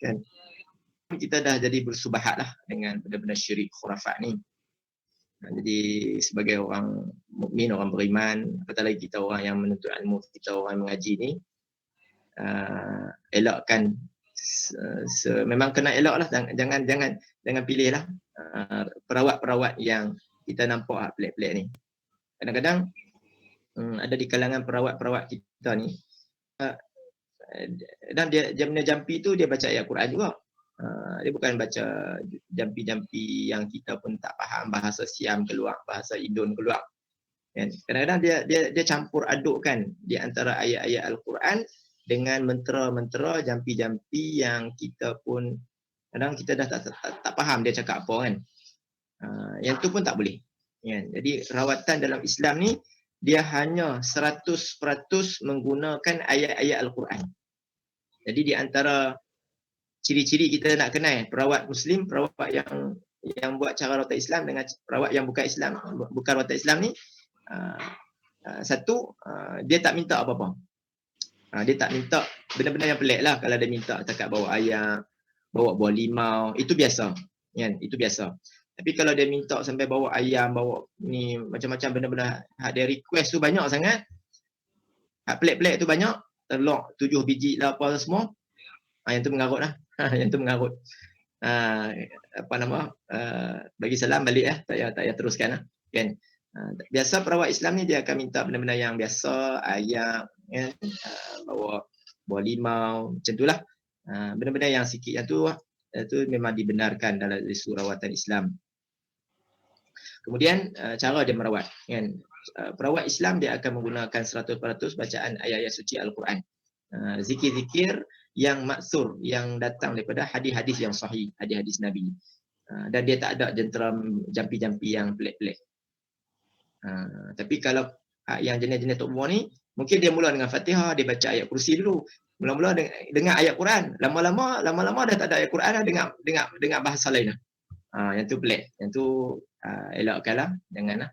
Kan? kita dah jadi bersubahat lah dengan benda-benda syirik khurafat ni. Jadi sebagai orang mukmin, orang beriman, apatah lagi kita orang yang menuntut ilmu, kita orang yang mengaji ni, elakkan memang kena elak lah, jangan pilih lah perawat-perawat yang kita nampak pelik-pelik ni. Kadang-kadang ada di kalangan perawat-perawat kita ni, dan dia benda jampi tu dia baca ayat Quran juga. Dia bukan baca jampi-jampi yang kita pun tak faham, bahasa Siam keluar, bahasa Indon keluar. Kan? Kadang-kadang dia campur adukkan di antara ayat-ayat Al-Quran dengan mentera-mentera, jampi-jampi yang kita pun kadang kita dah tak faham dia cakap apa kan. Yang tu pun tak boleh. Kan? Jadi rawatan dalam Islam ni dia hanya 100% menggunakan ayat-ayat Al-Quran. Jadi di antara ciri-ciri kita nak kenal perawat Muslim, perawat yang buat cara rawatan Islam dengan perawat yang bukan rawatan Islam ni, satu, dia tak minta apa-apa. Dia tak minta benda-benda yang pelik lah. Kalau dia minta cakap bawa ayam, bawa buah limau, itu biasa. Kan? Itu biasa. Tapi kalau dia minta sampai bawa ayam, bawa ni macam-macam benda-benda, dia request tu banyak sangat, pelik-pelik tu banyak, telok 7 biji lah apa semua, yang tu mengarut lah. Yang tu mengarut. Bagi salam balik tak payah teruskan lah. Kan? Biasa perawat Islam ni dia akan minta benda-benda yang biasa, ayam, bawa buah limau, macam itulah. Benda-benda yang sikit yang tu memang dibenarkan dalam isu rawatan Islam. Kemudian cara dia merawat, kan? Perawat Islam dia akan menggunakan 100% bacaan ayat-ayat suci Al-Quran. Zikir-zikir yang maksur, yang datang daripada hadis-hadis yang sahih, hadis-hadis Nabi. Dan dia tak ada jentera jampi-jampi yang pelik-pelik. Tapi kalau yang jenis-jenis Tok Buah ni, mungkin dia mula dengan Fatihah, dia baca ayat kursi dulu. Mula-mula dengar ayat Quran. Lama-lama dah tak ada ayat Quran, dengar bahasa lain lah. Yang tu pelik. Yang tu elakkanlah, janganlah.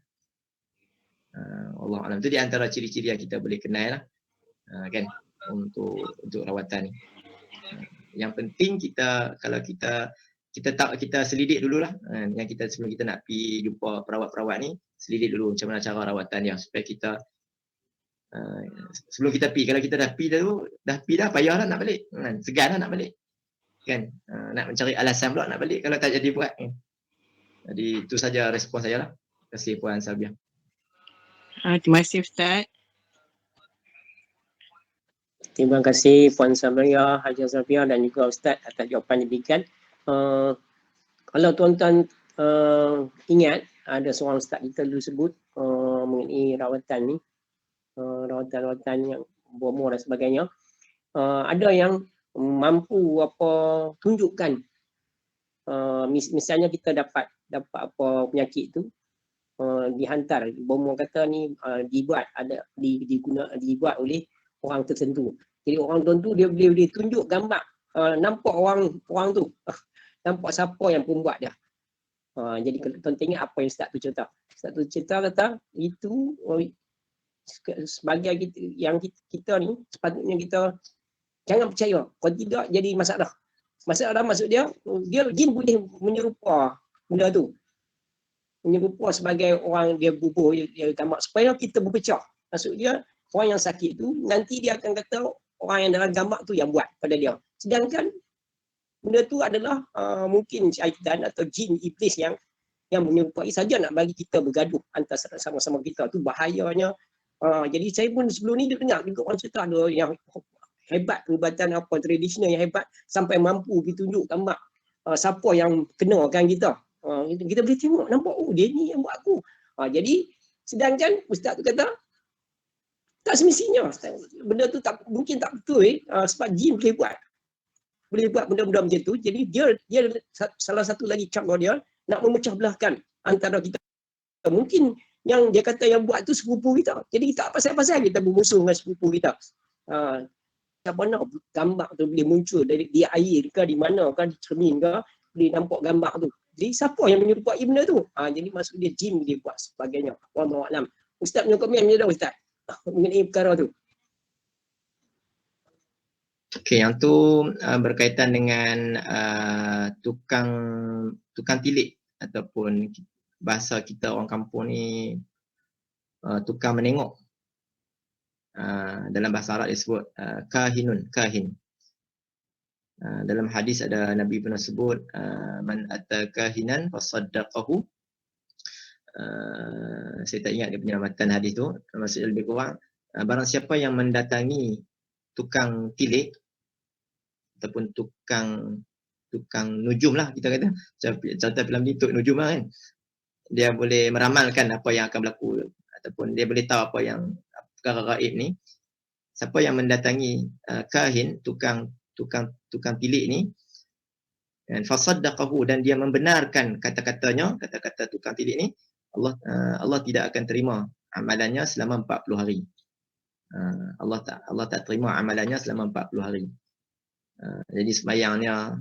Allah Alam. Itu di antara ciri-ciri yang kita boleh kenal lah. Kan? Untuk rawatan ni. Yang penting kalau kita selidik dululah, yang kita sebelum kita nak pergi jumpa perawat-perawat ni, selidik dulu macam mana cara rawatan dia supaya kita sebelum kita pergi, kalau kita dah pergi dah payahlah nak balik, segan nak balik kan, nak mencari alasan pula nak balik kalau tak jadi buat. Jadi itu saja respon saya lah. Terima kasih Puan Sabiah. Terima kasih Ustaz. Terima kasih Puan Sabiah, Haji Sabiah dan juga Ustaz atas jawapan yang diberikan. Kalau tuan-tuan ingat, ada seorang Ustaz kita dulu sebut mengenai rawatan ni, rawatan-rawatan yang berumur dan sebagainya. Ada yang mampu tunjukkan, misalnya kita dapat apa penyakit tu, dihantar, berumur kata ni dibuat oleh orang tertentu. Jadi orang tertentu dia boleh tunjuk gambar, nampak orang tu, nampak siapa yang pembuat dia. Jadi kalau tuan tengok apa yang Ustaz tu cerita. Ustaz tu cerita kata itu sebagai kita ni sepatutnya kita jangan percaya. Kalau tidak jadi masalah. Masalah maksud dia jin boleh menyerupa benda tu. Menyerupa sebagai orang dia bubuh, dia gambar supaya kita berpecah. Maksud dia orang yang sakit tu nanti dia akan kata orang yang dalam gambar tu yang buat pada dia. Sedangkan benda tu adalah mungkin syaitan atau jin iblis yang menyerupai saja nak bagi kita bergaduh antara sama-sama kita. Tu bahayanya. Jadi saya pun sebelum ni dia dengar juga orang cerita ada yang hebat, perubatan apa tradisional yang hebat sampai mampu ditunjuk gambar siapa yang kenakan kita. Kita boleh tengok, nampak dia ni yang buat aku. Jadi sedangkan Ustaz tu kata tak semestinya. Benda tu mungkin tak betul sebab jin boleh buat benda-benda macam tu. Jadi dia salah satu lagi cara dia nak memecah belahkan antara kita. Mungkin yang dia kata yang buat tu sepupu kita. Jadi tak pasal-pasal kita bermusuh dengan sepupu kita. Macam mana gambar tu boleh muncul di air ke, di mana ke, di cermin ke, boleh nampak gambar tu. Jadi siapa yang menyerupai benda tu? Jadi maksud dia jin dia buat sebagainya. Wallahu a'lam. Ustaz punya komen macam mana Ustaz mengenai perkara tu? Okey, yang tu berkaitan dengan tukang tilik ataupun bahasa kita orang kampung ni tukang menengok. Dalam bahasa Arab disebut kahin. Dalam hadis ada Nabi pernah sebut man ata kahinan fasaddaqahu. Saya tak ingat dia punya matan hadis tu, maksudnya lebih kurang barang siapa yang mendatangi tukang tilik ataupun tukang nujum lah kita kata, contoh filem bentuk nujum lah kan, dia boleh meramalkan apa yang akan berlaku ataupun dia boleh tahu apa yang perkara gaib ni. Siapa yang mendatangi kahin, tukang tilik ni, dan fasaddaqahu, dan dia membenarkan kata-katanya, kata-kata tukang tilik ni, Allah tidak akan terima amalannya selama 40 hari. Allah tak terima amalannya selama 40 hari. Jadi sembahyangnya,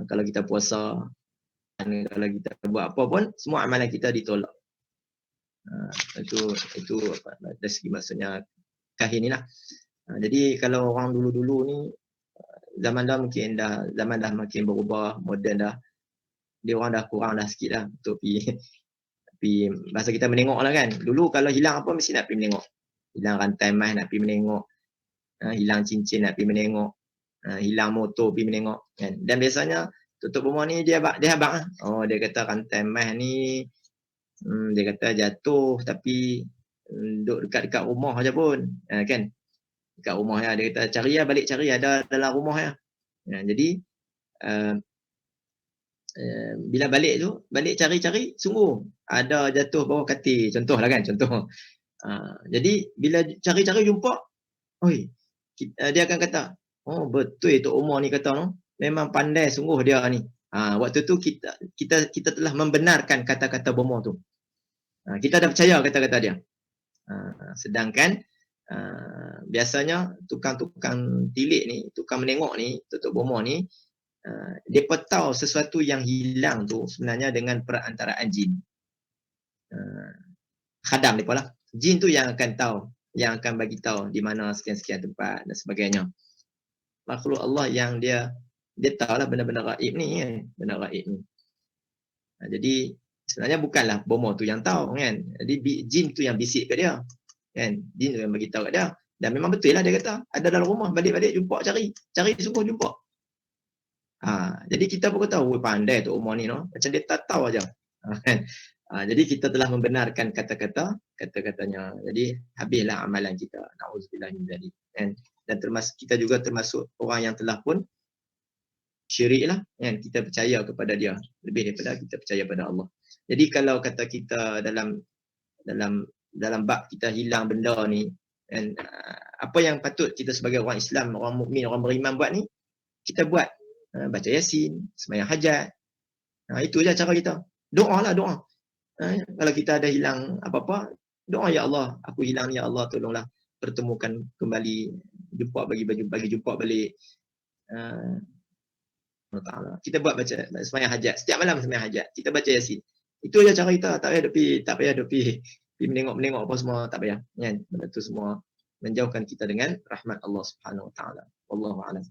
kalau kita puasa, kalau kita buat apa pun, semua amalan kita ditolak. Itu dari segi maksudnya kahin ni lah. Jadi kalau orang dulu-dulu ni, zaman dah makin berubah, moden dah, dia orang dah kurang dah sikit lah untuk pergi bahasa kita menengok lah kan. Dulu kalau hilang apa mesti nak pergi menengok, hilang rantai emas nak pergi menengok, hilang cincin nak pergi menengok, hilang motor pergi menengok kan. Dan biasanya tutup rumah ni dia habaq lah. Oh, dia kata rantai emas ni dia kata jatuh tapi duduk dekat rumah aja pun, kan, dekat rumah ya. Dia kata balik cari ada dalam rumah ya. Jadi bila balik cari sungguh ada jatuh bawah katil, contohlah kan, contoh. Jadi bila cari jumpa, dia akan kata, oh betul Tok Umar ni kata no, memang pandai sungguh dia ni. Waktu tu kita telah membenarkan kata-kata bomoh tu. Kita dah percaya kata-kata dia. Sedangkan biasanya tukang tilik ni, tukang menengok ni, tutup bomoh ni, dia tahu sesuatu yang hilang tu sebenarnya dengan perantaraan jin. Khadam depa lah. Jin tu yang akan tahu, yang akan bagi tahu di mana sekian-sekian tempat dan sebagainya. Makhluk Allah yang dia tahulah benda-benda gaib ni kan, benda gaib ni. Jadi sebenarnya bukanlah bomoh tu yang tahu kan. Jadi jin tu yang bisik kat dia. Kan? Jin tu yang bagi tahu kat dia. Dan memang betul lah dia kata, ada dalam rumah, balik jumpa, cari sungguh jumpa. Jadi kita pun kata, pandai Tok Umar ni no. Macam dia tak tahu aja. Jadi kita telah membenarkan kata-katanya. Jadi habislah amalan kita. Nauzubillah min dzalik. Dan kita juga termasuk orang yang telah pun syirik lah. Kan? Kita percaya kepada dia lebih daripada kita percaya pada Allah. Jadi kalau kata kita dalam bab kita hilang benda ni, dan apa yang patut kita sebagai orang Islam, orang mukmin, orang beriman buat ni, kita buat. Baca Yasin, sembahyang hajat. Itu je cara kita. Doa. Kalau kita ada hilang apa-apa, doa, ya Allah, aku hilang ni, ya Allah tolonglah pertemukan kembali, bagi jumpa balik. Allah Ta'ala. Kita buat baca sembahyang hajat. Setiap malam sembahyang hajat, kita baca Yasin. Itu je cara kita. Tak payah pergi menengok apa semua, tak payah. Kan? Benda tu semua menjauhkan kita dengan rahmat Allah Subhanahu Wa Ta'ala. Wallahu a'lam.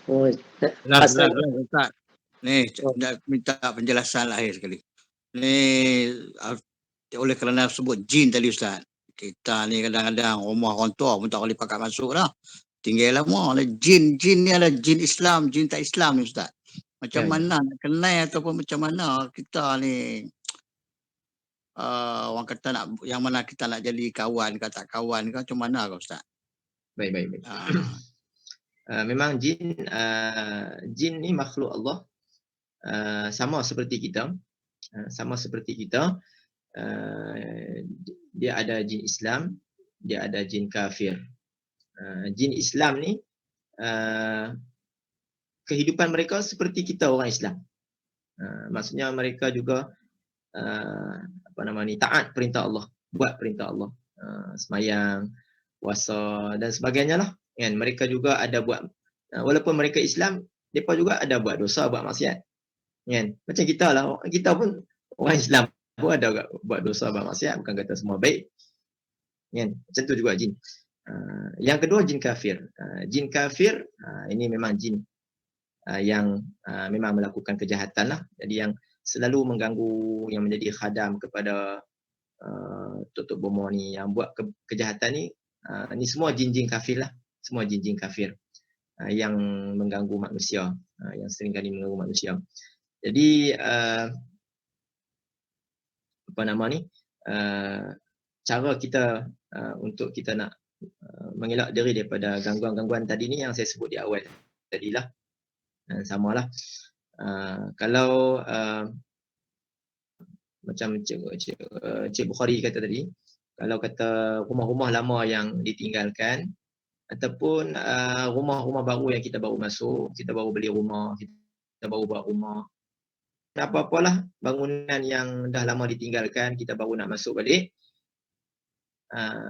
Ustaz. Ni nak minta penjelasan lahir sekali. Ni oleh kerana sebut jin tadi Ustaz. Kita ni kadang-kadang rumah orang tua pun tak boleh pakat masuk dah. Tinggal lama. Jin ni ada jin Islam, jin tak Islam ni Ustaz. Macam mana nak kenal ataupun macam mana kita ni orang kata yang mana kita nak jadi kawan ke tak kawan ke, macam mana ke Ustaz? Baik. Memang jin ni makhluk Allah, sama seperti kita. Dia ada jin Islam, dia ada jin kafir. Jin Islam ni kehidupan mereka seperti kita orang Islam. Maksudnya mereka juga taat perintah Allah, buat perintah Allah, semayang, puasa dan sebagainya lah. Kan? Mereka juga ada buat, walaupun mereka Islam, mereka juga ada buat dosa, buat maksiat. Kan? Macam kita lah, kita pun orang Islam pun ada buat dosa, buat maksiat, bukan kata semua baik. Kan? Macam tu juga jin. Yang kedua jin kafir. Jin kafir ini memang jin yang memang melakukan kejahatan lah. Jadi yang selalu mengganggu, yang menjadi khadam kepada Tok Bomo ni, yang buat kejahatan ni, ni semua jin-jin kafir lah. Semua jin-jin kafir yang mengganggu manusia, yang sering kali mengganggu manusia. Jadi apa nama ni, cara kita untuk kita nak mengelak diri daripada gangguan-gangguan tadi ni yang saya sebut di awal tadilah, samalah. Kalau macam Cik Bukhari kata tadi, kalau kata rumah-rumah lama yang ditinggalkan ataupun rumah-rumah baru yang kita baru masuk, kita baru beli rumah, kita baru buat rumah, apa-apalah bangunan yang dah lama ditinggalkan, kita baru nak masuk balik,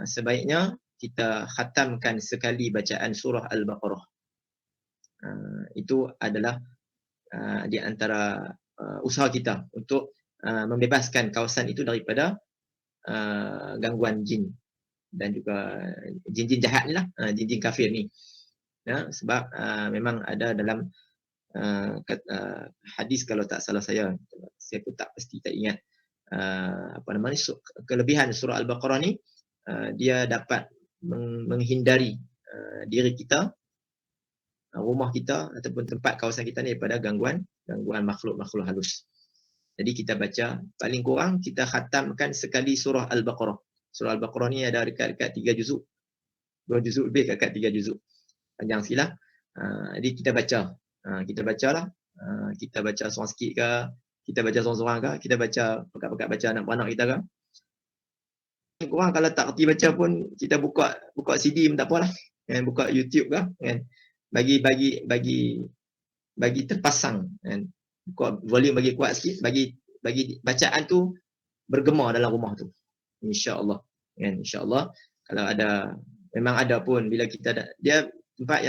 sebaiknya kita khatamkan sekali bacaan surah Al-Baqarah. Itu adalah di antara usaha kita untuk membebaskan kawasan itu daripada gangguan jin dan juga jin-jin jahat ni lah, jin-jin kafir ni. Sebab memang ada dalam hadis, kalau tak salah saya pun tak pasti tak ingat, apa nama ni, kelebihan surah Al-Baqarah ni, dia dapat menghindari diri kita, rumah kita ataupun tempat kawasan kita ni daripada gangguan makhluk-makhluk halus. Jadi kita baca, paling kurang kita khatamkan sekali surah Al-Baqarah. Surah Al-Baqarah ni ada dekat 3 juzuk. 2 juzuk lebih dekat 3 juzuk. Panjang sikit lah. Jadi kita baca. Kita bacalah. Kita baca seorang sikit ke, kita baca seorang-seorang ke, kita baca pekat-pekat baca anak-anak kita ke. Paling kurang kalau tak kerti baca pun, kita buka CD pun tak apalah. Buka YouTube ke, kan. Bagi terpasang, kan. Buka volume bagi kuat sikit, bagi bacaan tu bergema dalam rumah tu, insya-Allah, kan. Insya-Allah kalau ada, memang ada pun bila kita dia tempat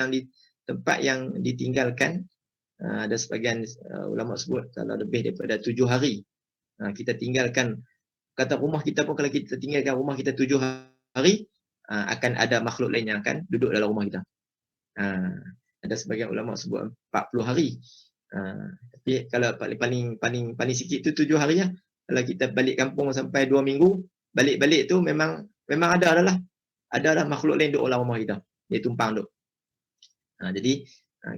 yang ditinggalkan, ada sebagian ulama sebut kalau lebih daripada 7 hari kita tinggalkan, kata rumah kita pun, kalau kita tinggalkan rumah kita 7 hari, akan ada makhluk lain yang akan duduk dalam rumah kita. Ada sebagian ulama sebut 40 hari. Tapi kalau paling sikit tu 7 hari lah. Kalau kita balik kampung sampai 2 minggu, balik tu memang adalah makhluk lain duduk dalam rumah kita. Dia tumpang duduk. Jadi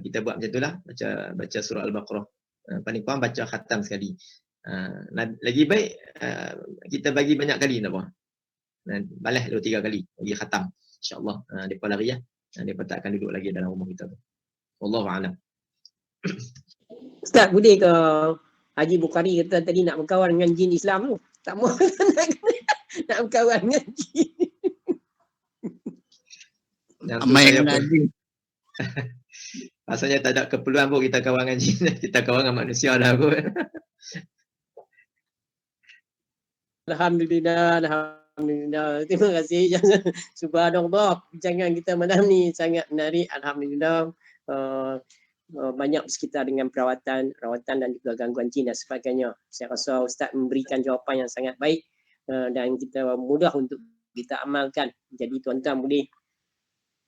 kita buat macam itulah, baca surah Al-Baqarah. Paling kurang baca khatam sekali. Lagi baik kita bagi banyak kali, tak apa. Balas 2-3 kali bagi khatam. Insya-Allah depa lari lah. Depa tak akan duduk lagi dalam rumah kita tu. Wallahu a'lam. Ustaz, boleh ke Haji Bukhari kata tadi nak berkawan dengan jin Islam tu? Tak mahu nak berkawan dengan jin. Amai dengan jin. Rasanya tak ada keperluan pun kita kawan dengan jin. Kita kawan dengan manusia lah pun. Alhamdulillah. Terima kasih. Subhanallah. Bincangan kita malam ni sangat menarik. Alhamdulillah. Banyak bersekitar dengan rawatan dan juga gangguan jin dan sebagainya. Saya rasa Ustaz memberikan jawapan yang sangat baik dan kita mudah untuk kita amalkan. Jadi tuan-tuan boleh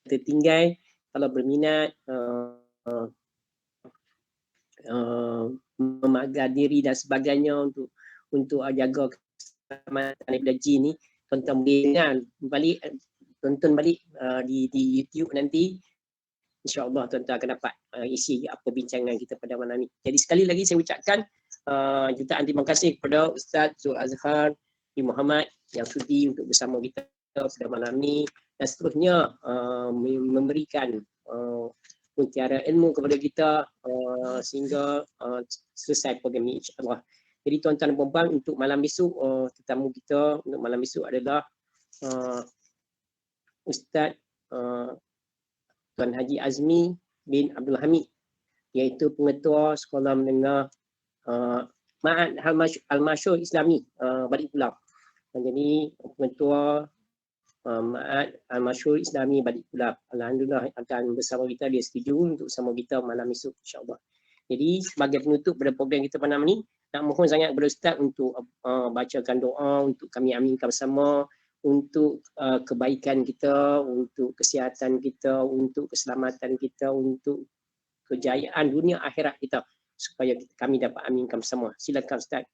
tertinggal kalau berminat memagar diri dan sebagainya untuk jaga keselamatan daripada jin ni. Tuan-tuan boleh tonton balik di YouTube nanti. InsyaAllah tuan-tuan akan dapat isi apa bincangan kita pada malam ini. Jadi sekali lagi saya ucapkan jutaan terima kasih kepada Ustaz Zul Azhar bin Muhammad yang sudi untuk bersama kita pada malam ini dan seterusnya memberikan mutiara ilmu kepada kita sehingga selesai program ini, insyaAllah. Jadi tuan-tuan dan puan-puan, untuk malam besok tetamu kita untuk malam besok adalah Ustaz Tuan Haji Azmi bin Abdul Hamid, iaitu pengetua Sekolah Menengah Ma'had Al-Masyhur Islami Balik Pulau. Jadi pengetua Ma'had Al-Masyhur Islami Balik Pulau, alhamdulillah akan bersama kita, dia setuju untuk bersama kita malam esok, insya-Allah. Jadi sebagai penutup pada program kita malam ni, nak mohon sangat kepada Ustaz untuk bacakan doa untuk kami aminkan bersama untuk kebaikan kita, untuk kesihatan kita, untuk keselamatan kita, untuk kejayaan dunia akhirat kita, supaya kami dapat aminkan semua. Silakan Ustaz.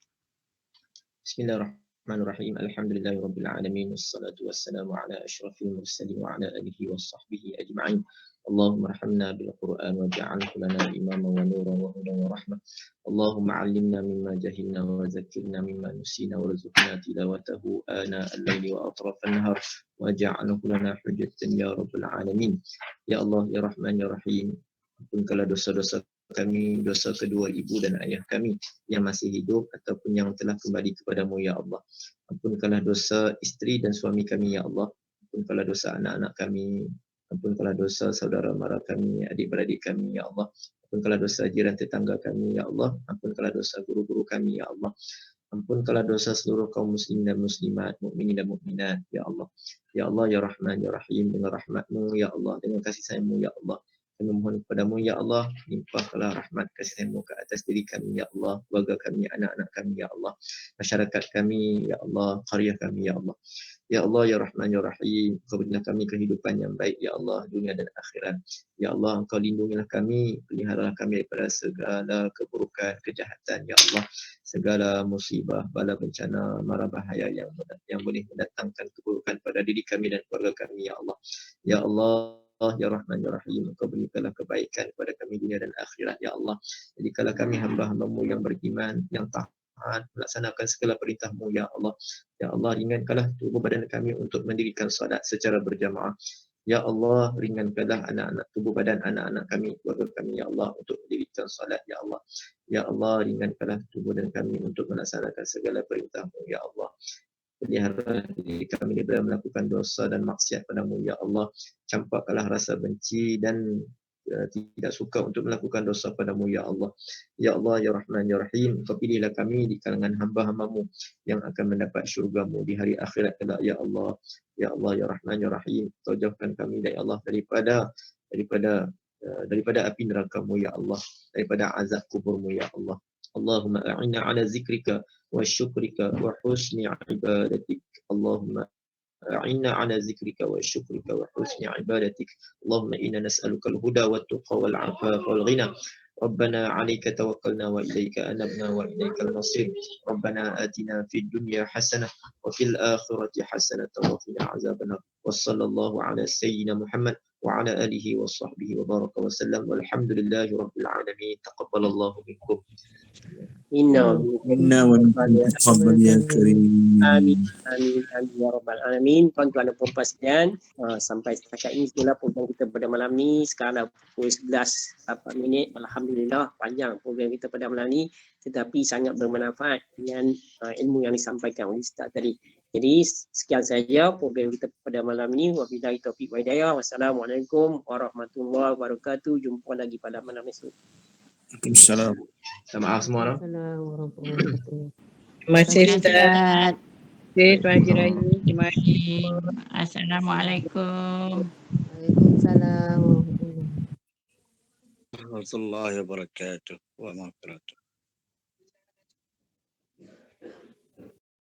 Bismillahirrahmanirrahim. Alhamdulillahirabbil alamin wassalatu wassalamu ala asyrafil mursalin wa ala alihi washabbihi ajma'in. Allahumma arhamna bil Qur'an waj'alhu lana imaman wa nuran wa hudan wa rahmah. Allahumma 'allimna mimma jahilna wa zakkirna mimma nusina warzuqna tilawatahu ana al-laili wa atrafan nahar waj'alhu lana hujjatan ya rabbal alamin. Ya Allah ya Rahman ya Rahim, ampunkanlah dosa-dosa kami, dosa kedua ibu dan ayah kami yang masih hidup ataupun yang telah kembali kepadamu ya Allah. Ampunkanlah dosa isteri dan suami kami ya Allah. Ampunkanlah dosa anak-anak kami. Ampunkanlah dosa saudara mara kami, adik-beradik kami ya Allah. Ampunkanlah dosa jiran tetangga kami ya Allah. Ampunkanlah dosa guru-guru kami ya Allah. Ampunkanlah dosa seluruh kaum muslimin dan muslimat, mukminin dan mukminat ya Allah. Ya Allah ya Rahman ya Rahim, dengan rahmat-Mu ya Allah, dengan kasih sayang-Mu ya Allah, kami mohon kepadamu ya Allah, limpahkanlah rahmat kasih sayang-Mu ke atas diri kami ya Allah, keluarga kami, anak-anak kami ya Allah, masyarakat kami ya Allah, qarya kami ya Allah. Ya Allah ya Rahman ya Rahim, Engkau berilah kami kehidupan yang baik ya Allah, dunia dan akhirat. Ya Allah, Engkau lindungilah kami, peliharalah kami daripada segala keburukan, kejahatan ya Allah, segala musibah, bala bencana, mara bahaya yang boleh mendatangkan keburukan pada diri kami dan keluarga kami ya Allah. Ya Allah ya Rahman ya Rahim, Engkau berikanlah kebaikan kepada kami dunia dan akhirat ya Allah. Jadikanlah kami hamba-hamba-Mu yang beriman, yang taat, melaksanakan segala perintah-Mu ya Allah. Ya Allah, ringankanlah tubuh badan kami untuk mendirikan salat secara berjamaah. Ya Allah, ringankanlah tubuh badan anak-anak kami, keluarga kami ya Allah, untuk mendirikan salat ya Allah. Ya Allah, ringankanlah tubuh badan kami untuk melaksanakan segala perintah-Mu ya Allah. Pelihara diri kami daripada melakukan dosa dan maksiat padamu ya Allah. Campakkanlah rasa benci dan tidak suka untuk melakukan dosa padamu ya Allah. Ya Allah ya Rahman ya Rahim, Kau pilihlah kami di kalangan hamba-hamba-Mu yang akan mendapat syurga-Mu di hari akhirat kelak ya Allah. Ya Allah ya Rahman ya Rahim, Kau jauhkan kami dari Allah daripada api neraka-Mu ya Allah, daripada azab kubur-Mu ya Allah. Allahumma a'inna ala zikrika wa syukrika wa husni ibadatik. Allahumma أعنا على ذكرك وشكرك وحسن عبادتك. اللهم إنا نسألك الهدى والتقى والعفاف والغنى. ربنا عليك توكلنا وإليك أنبنا وإليك المصير. ربنا آتنا في الدنيا حسنة وفي الآخرة حسنة وقنا عذاب النار. وصلى الله على سيدنا محمد وعلى آله وصحبه وبارك وسلم والحمد لله رب العالمين. تقبل الله منكم. Inna تقبل يا كريم. Amin, amin, amin ya rabbal alamin. Tuan-tuan dan puan-puan sekalian, sampai setakat ini semula program kita pada malam ni. Sekarang dah pukul 11:04. Alhamdulillah, panjang program kita pada malam ni, tetapi sangat bermanfaat dengan ilmu yang disampaikan oleh Ustaz tadi. Jadi sekian saja program kita pada malam ni. Wabillahi taufiq wa hidayah. Wassalamualaikum warahmatullahi wabarakatuh. Jumpa lagi pada malam esok. Waalaikumsalam. Minta maaf semua. Assalamualaikum warahmatullahi wabarakatuh. Terima kasih Ustaz. Ustaz. Terima kasih Tuan Haji Rahim. Terima kasih. Assalamualaikum. Waalaikumsalam warahmatullahi wabarakatuh. Warahmatullahi wabarakatuh. Wa maghfiratuh.